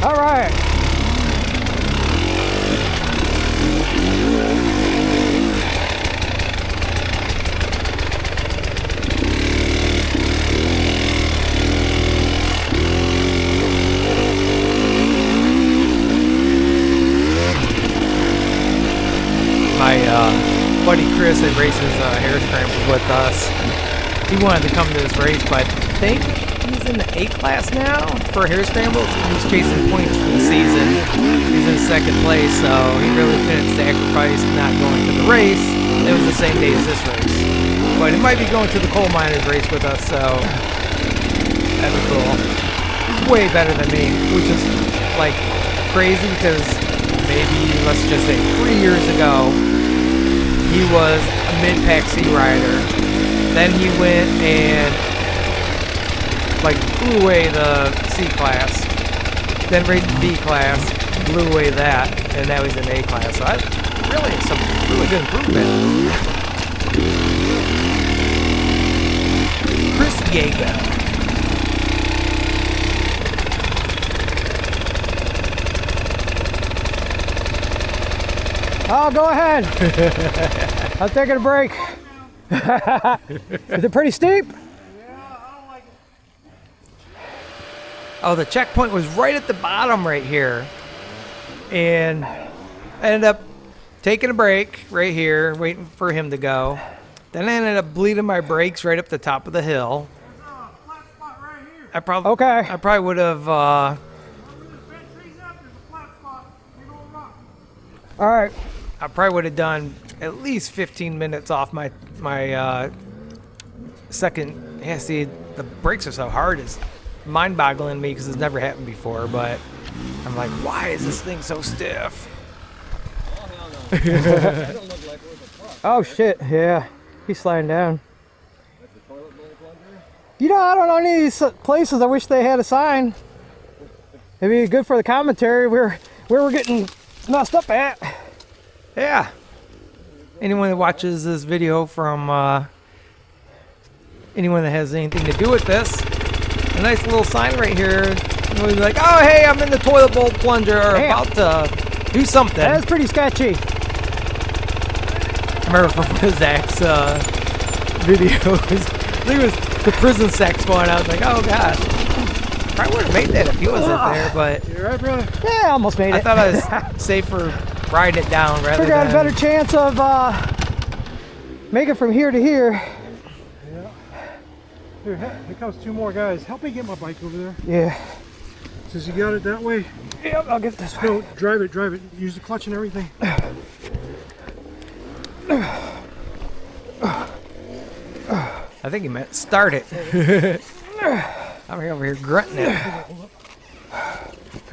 All right. My buddy Chris that races hair scrambles with us, he wanted to come to this race, but I think he's in the A class now for hair scrambles. He's chasing points for the season. He's in second place, so he really couldn't sacrifice not going to the race. It was the same day as this race. But he might be going to the coal miners race with us, so that'd be cool. He's way better than me, which is like crazy because maybe, let's just say 3 years ago, he was a mid-pack C rider. Then he went and like blew away the C class. Then raced the B class, blew away that, and now he's in A class. So that's really some really good improvement. Chris Yeager. Oh, go ahead. I'm taking a break. Is it pretty steep? Oh, the checkpoint was right at the bottom right here. And I ended up taking a break right here, waiting for him to go. Then I ended up bleeding my brakes right up the top of the hill. I probably would have All right. I probably would have done at least 15 minutes off my second. Yeah, see, the brakes are so hard. It's mind-boggling to me because it's never happened before. But I'm like, why is this thing so stiff? Oh shit, yeah. He's sliding down. You know, I don't know any of these places. I wish they had a sign. It'd be good for the commentary where we're getting messed up at. Yeah. Anyone that watches this video from anyone that has anything to do with this, a nice little sign right here. We'll be like, oh hey, I'm in the toilet bowl plunger, or Damn. about to do something. That's pretty sketchy. I remember from Zach's video, I think it was the prison sex one. I was like, oh gosh, probably would have made that if he wasn't there, but You alright, brother? Yeah, almost made it. I thought I was safer riding it down rather Figured I had than. a better chance of making from here to here. Here, here comes two more guys. Help me get my bike over there. Yeah. Since you got it that way. Yep, I'll get this way. No, drive it, drive it. Use the clutch and everything. I think he meant start it. I'm over here grunting it.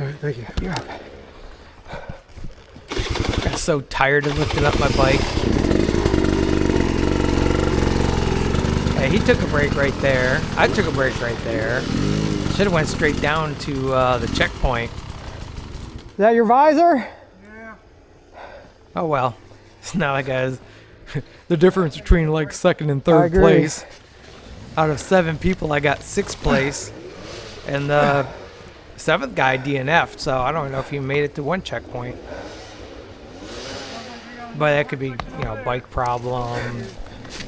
Alright, thank you. I'm so tired of lifting up my bike. Yeah, he took a break right there. I took a break right there. Should have went straight down to the checkpoint. Is that your visor? Yeah. Oh well. It's not like the difference between like second and I third agree. place. Out of 7 people, I got 6th place, and the 7th guy DNF'd. So I don't know if he made it to one checkpoint. But that could be, you know, bike problem.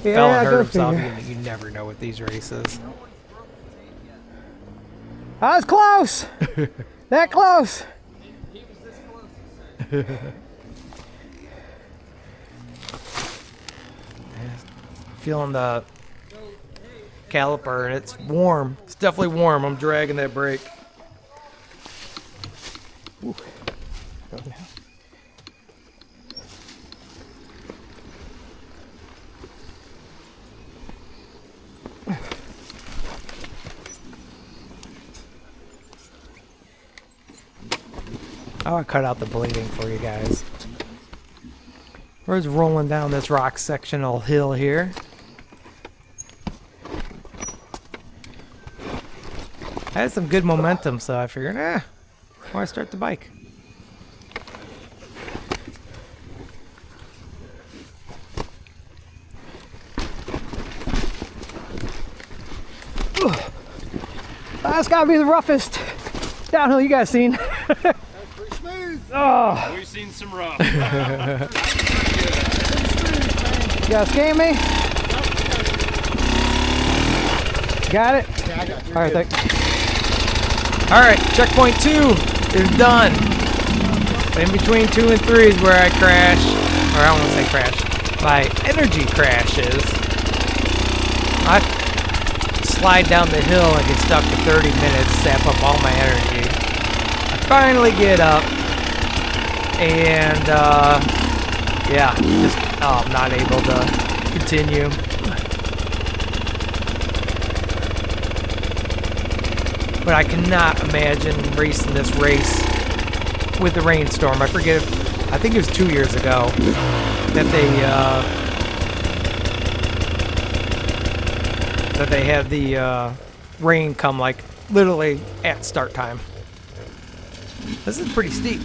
Yeah, Fell and I hurt go himself. figure. You never know with these races. I was close. That close. Feeling the caliper, and it's warm. It's definitely warm. I'm dragging that brake. Ooh. I'll cut out the bleeding for you guys. We're just rolling down this rock sectional hill here. I had some good momentum, so I figured, why start the bike? That's gotta be the roughest downhill you guys seen. Pretty smooth. Oh, We've seen some rough. you guys scan me? Got it? Yeah, I got you. All right, thanks. Alright, checkpoint 2 is done. In between 2 and 3 is where I crash. Or I don't want to say crash. My energy crashes. I slide down the hill and get stuck for 30 minutes, sap up all my energy. I finally get up. And, yeah, just, I'm not able to continue. But I cannot imagine racing this race with the rainstorm. I forget, I think it was 2 years ago that they had the rain come like literally at start time. This is pretty steep.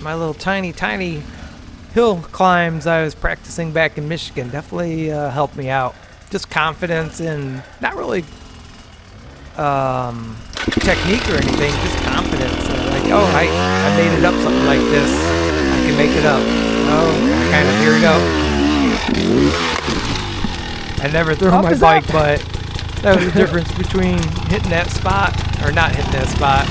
My little tiny hill climbs I was practicing back in Michigan definitely helped me out. Just confidence and not really technique or anything, just confidence. Like, oh, I made it up something like this. I can make it up. Oh, kind of, here we go. I never threw Up my is bike, up. but that was the difference between hitting that spot or not hitting that spot.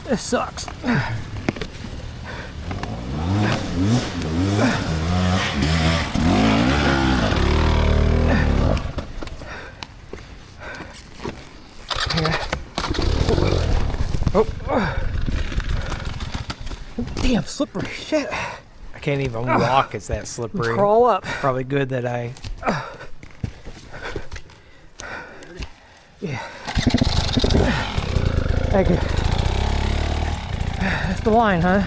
This sucks. Oh, Damn, slippery shit. I can't even walk. It's that slippery. Crawl up. Probably good that I. Yeah. Thank you. That's the line, huh?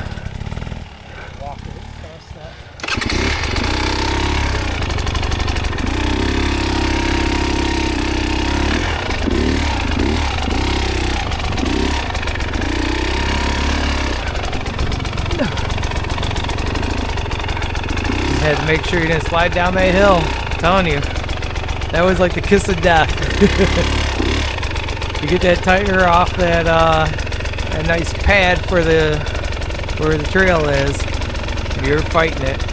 Had to make sure you didn't slide down that hill. I'm telling you, that was like the kiss of death. You get that tire off that nice pad for where the trail is. You're fighting it.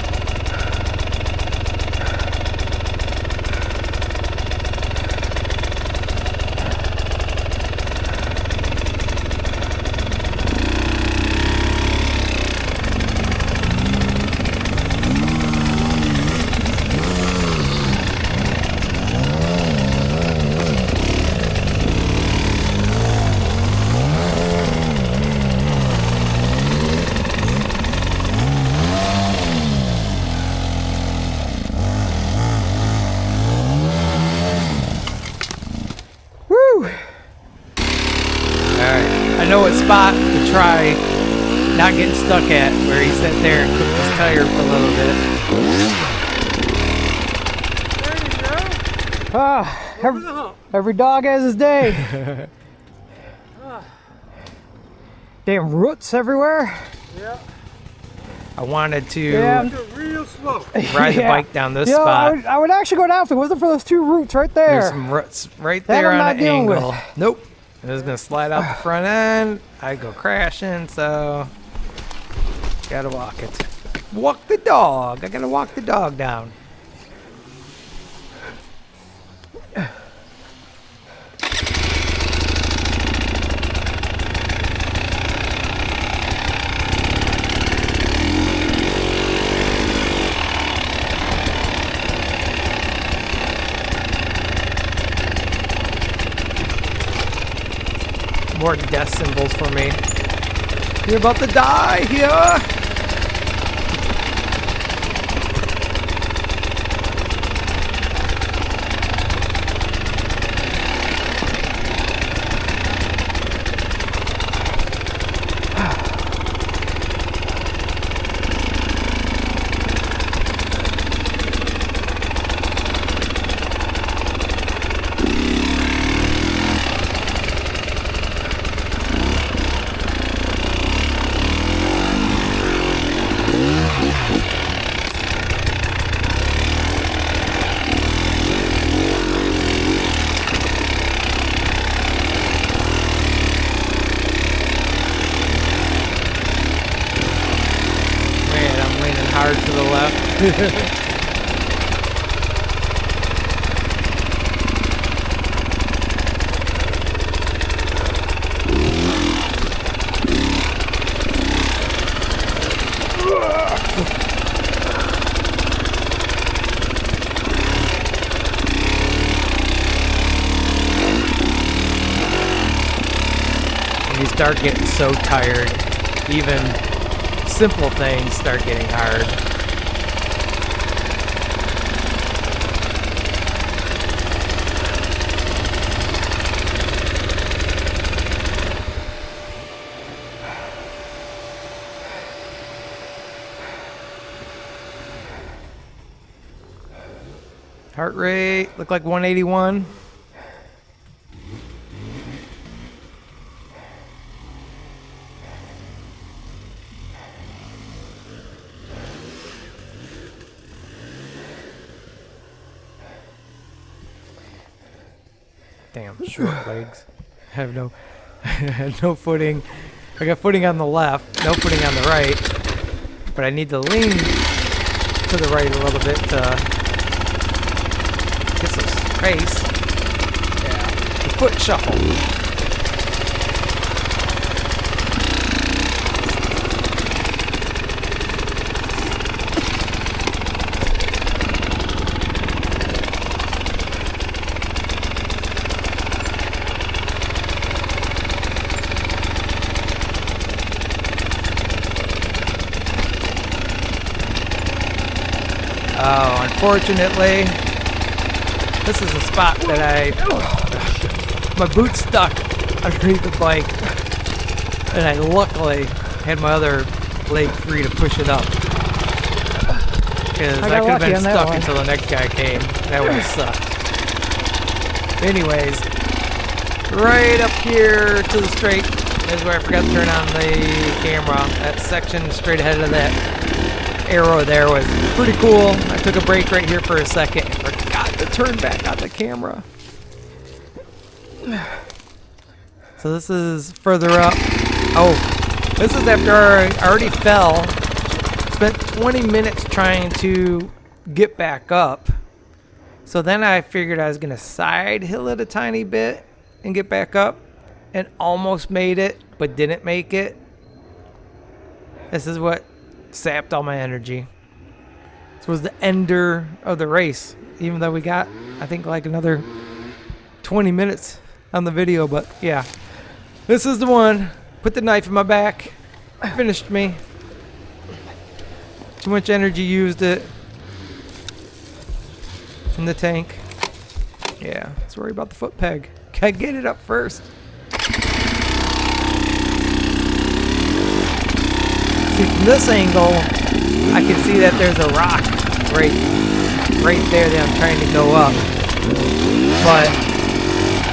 I know what spot to try not getting stuck at, where he sat there and cooked his tire for a little bit. There you go. Ah, Over the hump. every dog has his day. Damn roots everywhere. Yeah. I wanted to Yeah. Go real slow. ride the Yeah. bike down this You know, spot. I would actually go down if it wasn't for those 2 roots right There's there. some roots right That there I'm on not an dealing with. angle. Nope. It was gonna slide out the front end. I'd go crashing, so gotta walk it. Walk the dog. I gotta walk the dog down. More death symbols for me. You're about to die here. Man, I'm leaning hard to the left. And you start getting so tired, even simple things start getting hard. Heart rate looked like 181. Damn, short legs. I have no, I have no footing. I got footing on the left, no footing on the right. But I need to lean to the right a little bit to get some space. Yeah, the foot shuffle. Oh, unfortunately, this is a spot that my boot stuck underneath the bike, and I luckily had my other leg free to push it up, because I could have been stuck until the next guy came. That would have sucked. Anyways, right up here to the straight is where I forgot to turn on the camera. That section straight ahead of that arrow there was pretty cool. I took a break right here for a second and forgot to turn back on the camera. So this is further up. Oh, this is after I already fell. Spent 20 minutes trying to get back up. So then I figured I was going to side hill it a tiny bit and get back up, and almost made it, but didn't make it. This is what sapped all my energy. This was the ender of the race, even though we got, I think, like another 20 minutes on the video. But yeah, this is the one. Put the knife in my back. Finished me. Too much energy used it in the tank. Yeah, let's worry about the foot peg. Gotta get it up first. See, from this angle, I can see that there's a rock right there that I'm trying to go up. But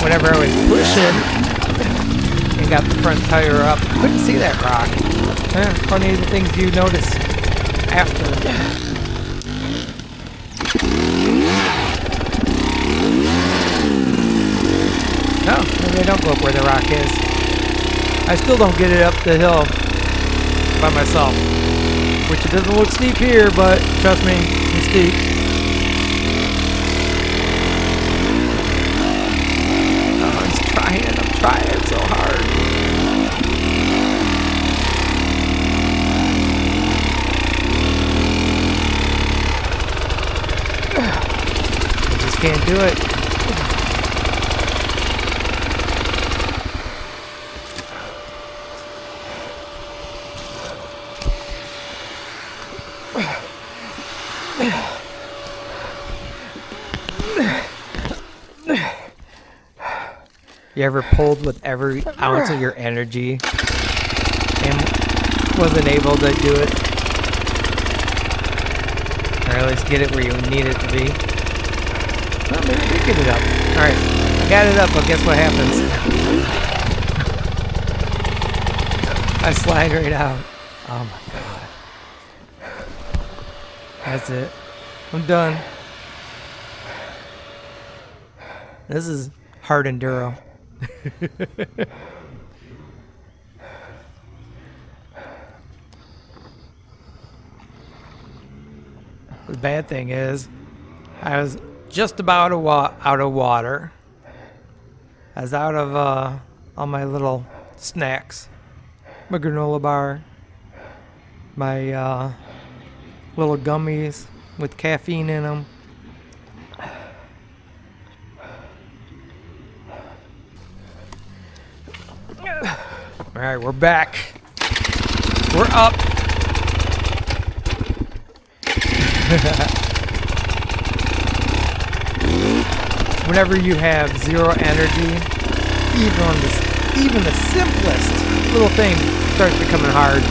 whenever I was pushing and got the front tire up, I couldn't see that rock. Funny the things you notice after. No, maybe I don't go up where the rock is. I still don't get it up the hill by myself. Which it doesn't look steep here, but trust me, it's steep. Oh, I'm trying so hard. I just can't do it. You ever pulled with every ounce of your energy and wasn't able to do it? Or at least get it where you need it to be? Well, maybe I did get it up. Alright, I got it up, but guess what happens? I slide right out. Oh my god. That's it. I'm done. This is hard enduro. The bad thing is, I was just about out of water. I was out of all my little snacks, my granola bar, my little gummies with caffeine in them. All right, we're back. We're up. Whenever you have zero energy, even the simplest little thing starts becoming hard.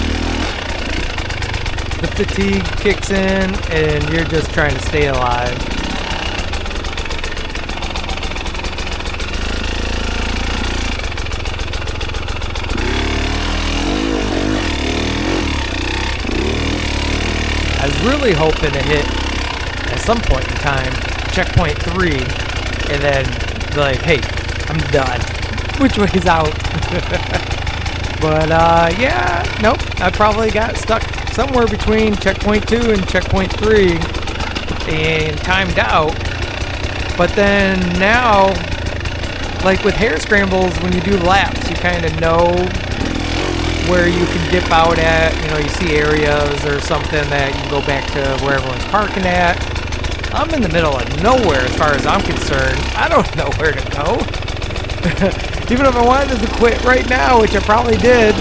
The fatigue kicks in, and you're just trying to stay alive. I was really hoping to hit, at some point in time, checkpoint 3, and then be like, hey, I'm done. Which way's out? But, yeah, nope. I probably got stuck somewhere between checkpoint 2 and checkpoint 3 and timed out. But then now, like with hair scrambles, when you do laps, you kind of know where you can dip out at. You know, you see areas or something that you can go back to where everyone's parking at. I'm in the middle of nowhere as far as I'm concerned. I don't know where to go. Even if I wanted to quit right now, which I probably did,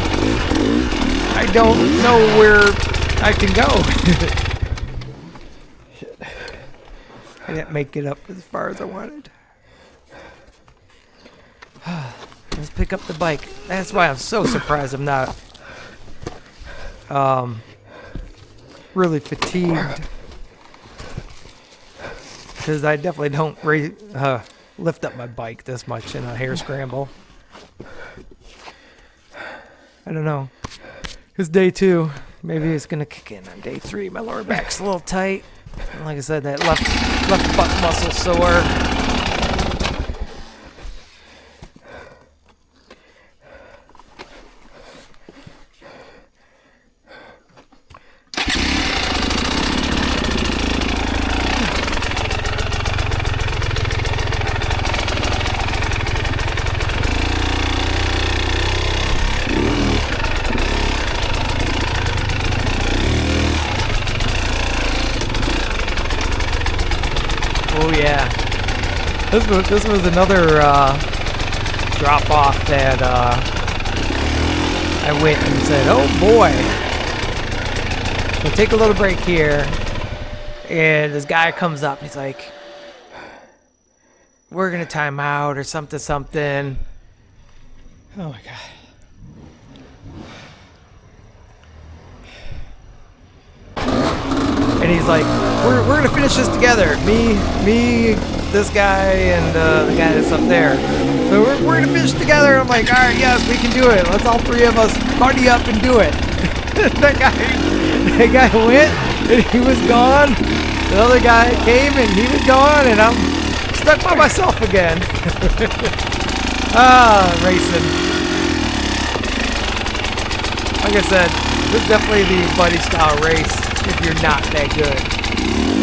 I don't know where I can go. Shit. I didn't make it up as far as I wanted. Let's pick up the bike. That's why I'm so surprised I'm not really fatigued. Because I definitely don't lift up my bike this much in a hair scramble. I don't know. It's day 2. Maybe it's going to kick in on day 3. My lower back's a little tight. And like I said, that left butt muscle sore. Oh yeah, this was another drop off that I went and said, oh boy, we'll take a little break here. And this guy comes up, he's like, we're gonna time out or something. Oh my god. he's like, we're gonna finish this together. Me, this guy, and the guy that's up there. So we're gonna finish together. I'm like, all right, yes, we can do it. Let's all three of us buddy up and do it. that guy went, and he was gone. The other guy came, and he was gone, and I'm stuck by myself again. Racing. Like I said, this is definitely the buddy style race if you're not that good.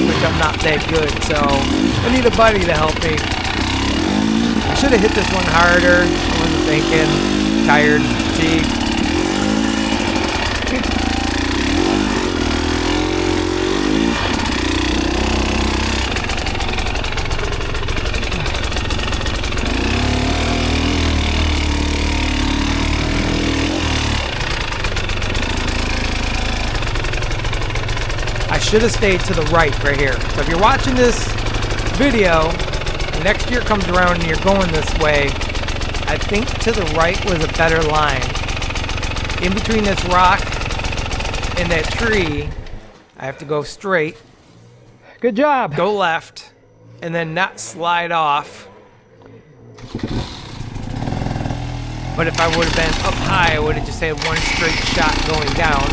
Which I'm not that good, so I need a buddy to help me. I should have hit this one harder. I wasn't thinking. Tired, fatigued. I should have stayed to the right here. So if you're watching this video, and next year comes around and you're going this way, I think to the right was a better line. In between this rock and that tree, I have to go straight. Good job. Go left, and then not slide off. But if I would have been up high, I would have just had one straight shot going down.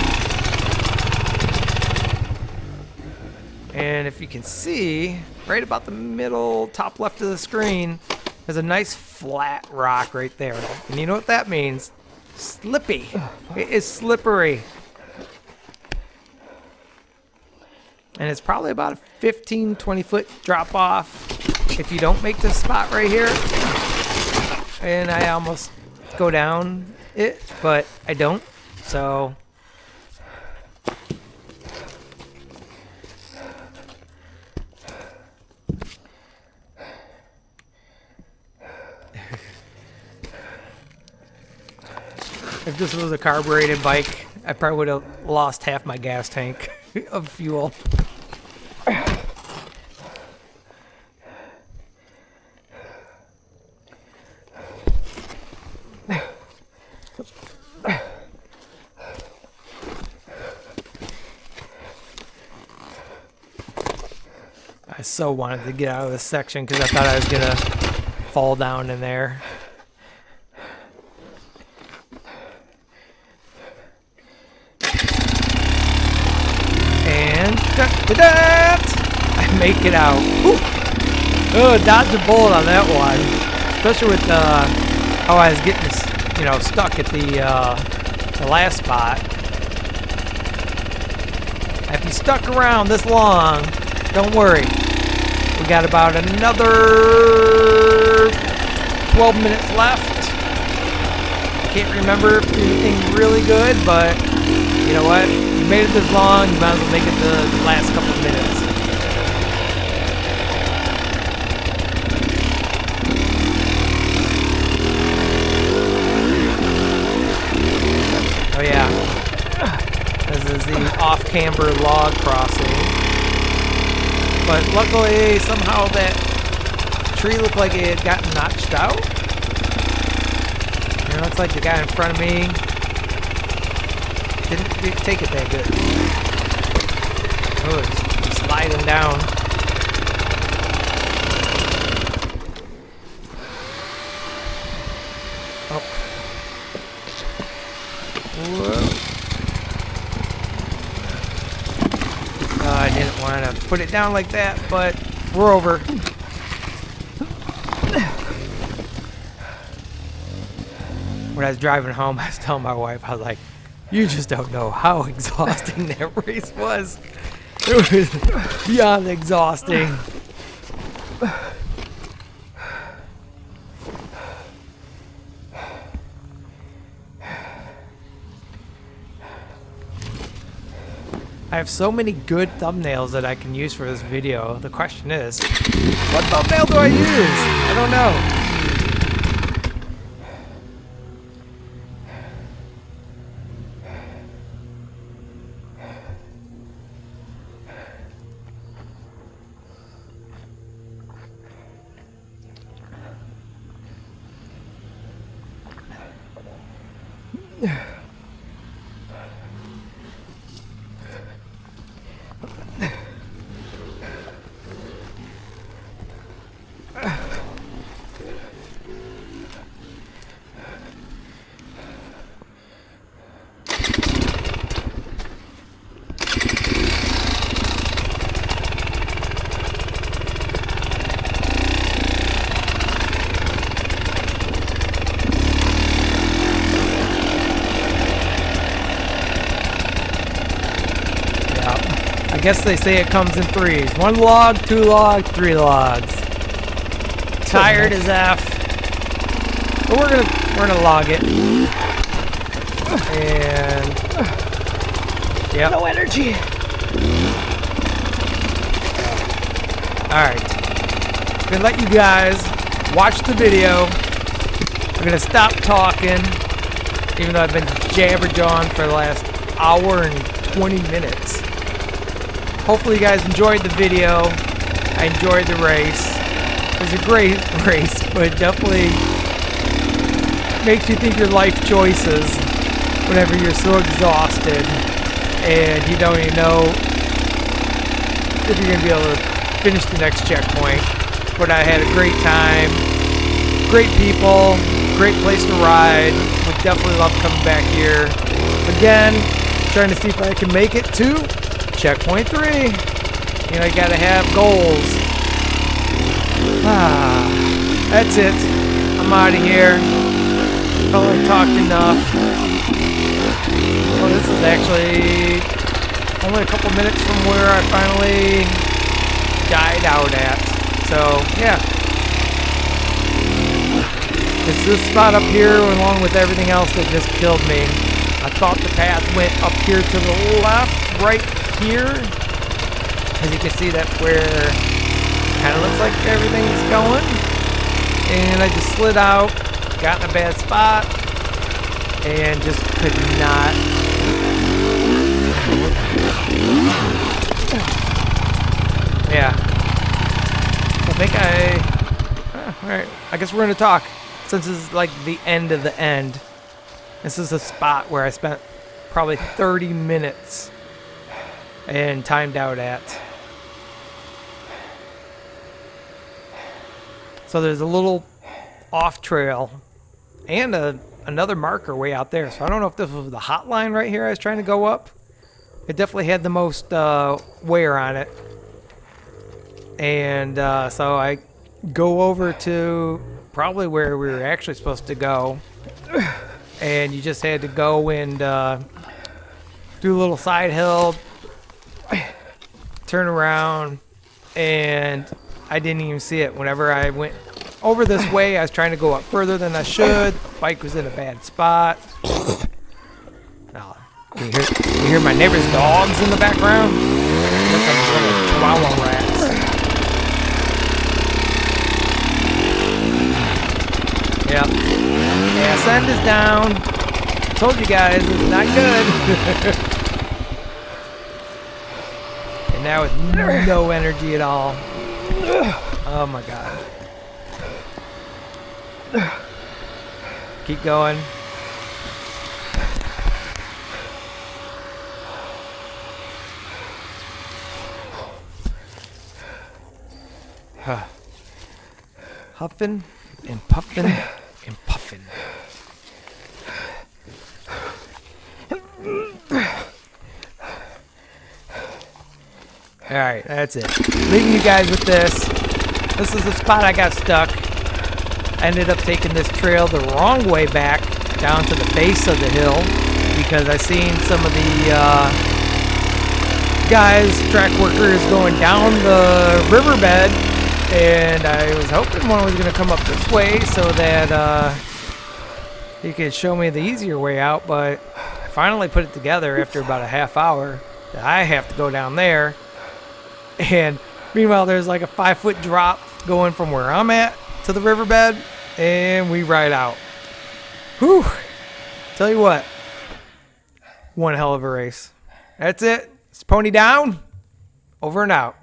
And if you can see, right about the middle, top left of the screen, there's a nice flat rock right there. And you know what that means? Slippy. It is slippery. And it's probably about a 15, 20 foot drop off if you don't make this spot right here. And I almost go down it, but I don't. So if this was a carbureted bike, I probably would have lost half my gas tank of fuel. I so wanted to get out of this section because I thought I was going to fall down in there. And I make it out. Whew. Oh, dodged a bullet on that one. Especially with how I was getting, stuck at the last spot. If you stuck around this long, don't worry. We got about another 12 minutes left. I can't remember if anything really good, but you know what? You made it this long, you might as well make it the last couple of minutes. Oh yeah. This is the off-camber log crossing. But luckily, somehow that tree looked like it had gotten notched out. You know, it's like the guy in front of me didn't take it that good. Oh, it's sliding down. Oh. Whoa. I didn't want to put it down like that, but we're over. When I was driving home, I was telling my wife, I was like, you just don't know how exhausting that race was. It was beyond exhausting. I have so many good thumbnails that I can use for this video. The question is, what thumbnail do I use? I don't know. guess they say it comes in threes. 1 log, 2 log, 3 logs. Tired as F. But we're gonna log it. And yep. No energy. Alright. I'm gonna let you guys watch the video. I'm gonna stop talking, even though I've been jabber-jawing for the last hour and 20 minutes. Hopefully you guys enjoyed the video. I enjoyed the race. It was a great race, but it definitely makes you think your life choices whenever you're so exhausted and you don't even know if you're going to be able to finish the next checkpoint. But I had a great time. Great people. Great place to ride. Would definitely love coming back here. Again, trying to see if I can make it to checkpoint 3. You know, you gotta have goals. That's it. I'm out of here. Probably talked enough. Oh, this is actually only a couple minutes from where I finally died out at. So, yeah. It's this spot up here along with everything else that just killed me. I thought the path went up here to the left, right here. As you can see, that's where it kind of looks like everything's going. And I just slid out, got in a bad spot, and just could not. Yeah. I think alright, I guess we're going to talk. Since this is like the end of the end. This is a spot where I spent probably 30 minutes and timed out at. So there's a little off trail and another marker way out there. So I don't know if this was the hotline right here I was trying to go up. It definitely had the most wear on it. And so I go over to probably where we were actually supposed to go. And you just had to go and do a little side hill, turn around, and I didn't even see it. Whenever I went over this way, I was trying to go up further than I should. Bike was in a bad spot. Oh, you hear my neighbor's dogs in the background? Looks like little chihuahua rats. Yep. Yeah, send is down. Told you guys, it's not good. And now with no energy at all. Oh my god. Keep going. Huffing and puffing and puffing. Alright, that's it. Leaving you guys with this. This is the spot I got stuck. I ended up taking this trail the wrong way back down to the base of the hill because I seen some of the guys, track workers, going down the riverbed, and I was hoping one was going to come up this way so that he could show me the easier way out, but I finally put it together after about a half hour that I have to go down there. And meanwhile, there's like a 5-foot drop going from where I'm at to the riverbed, and we ride out. Whew. Tell you what, one hell of a race. That's it. It's pony down. Over and out.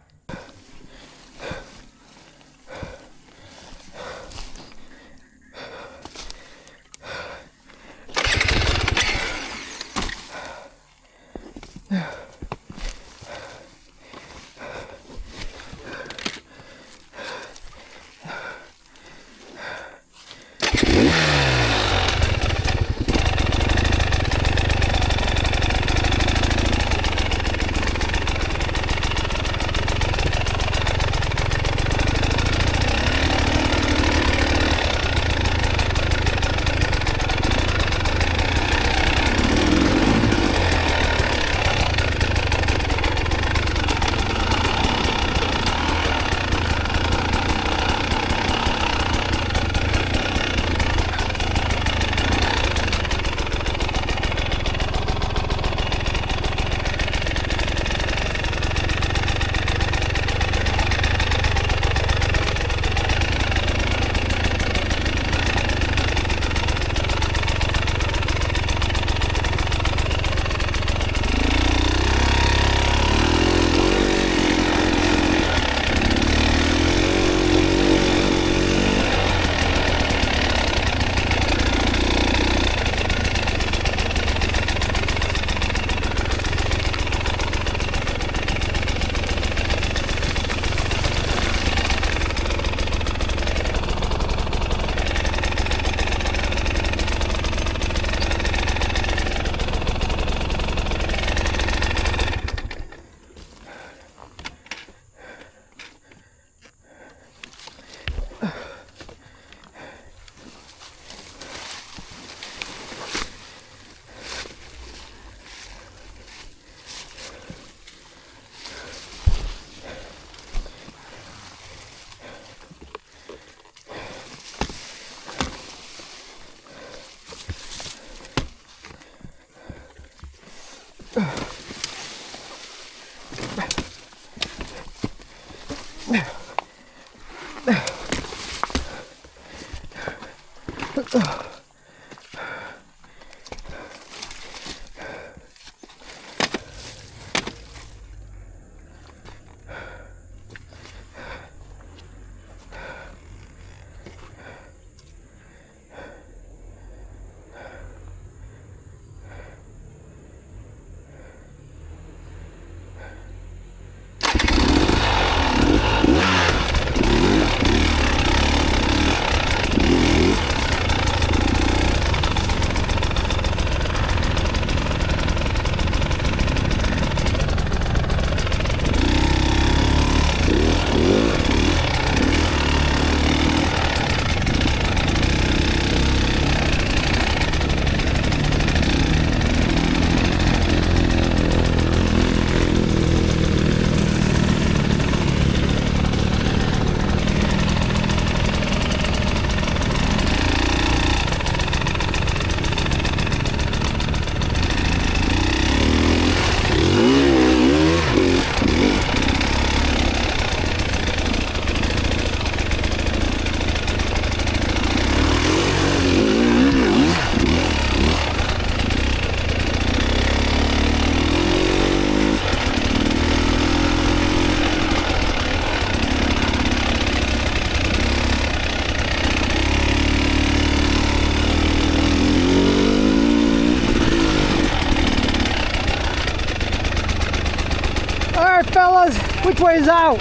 Fellas, which way's out?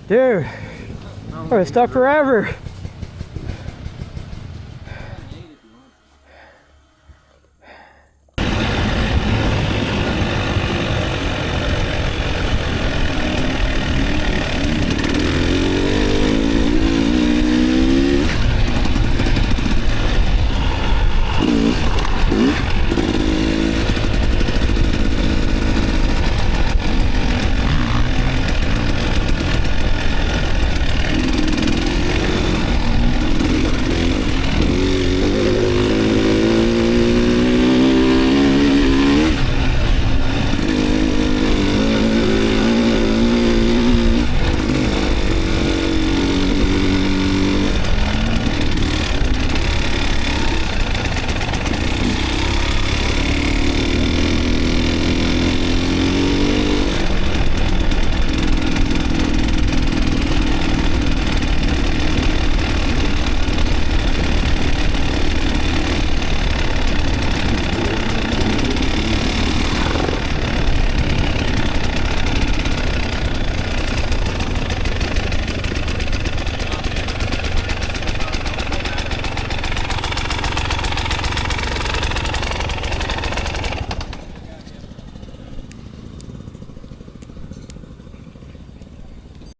Dude, we're stuck forever.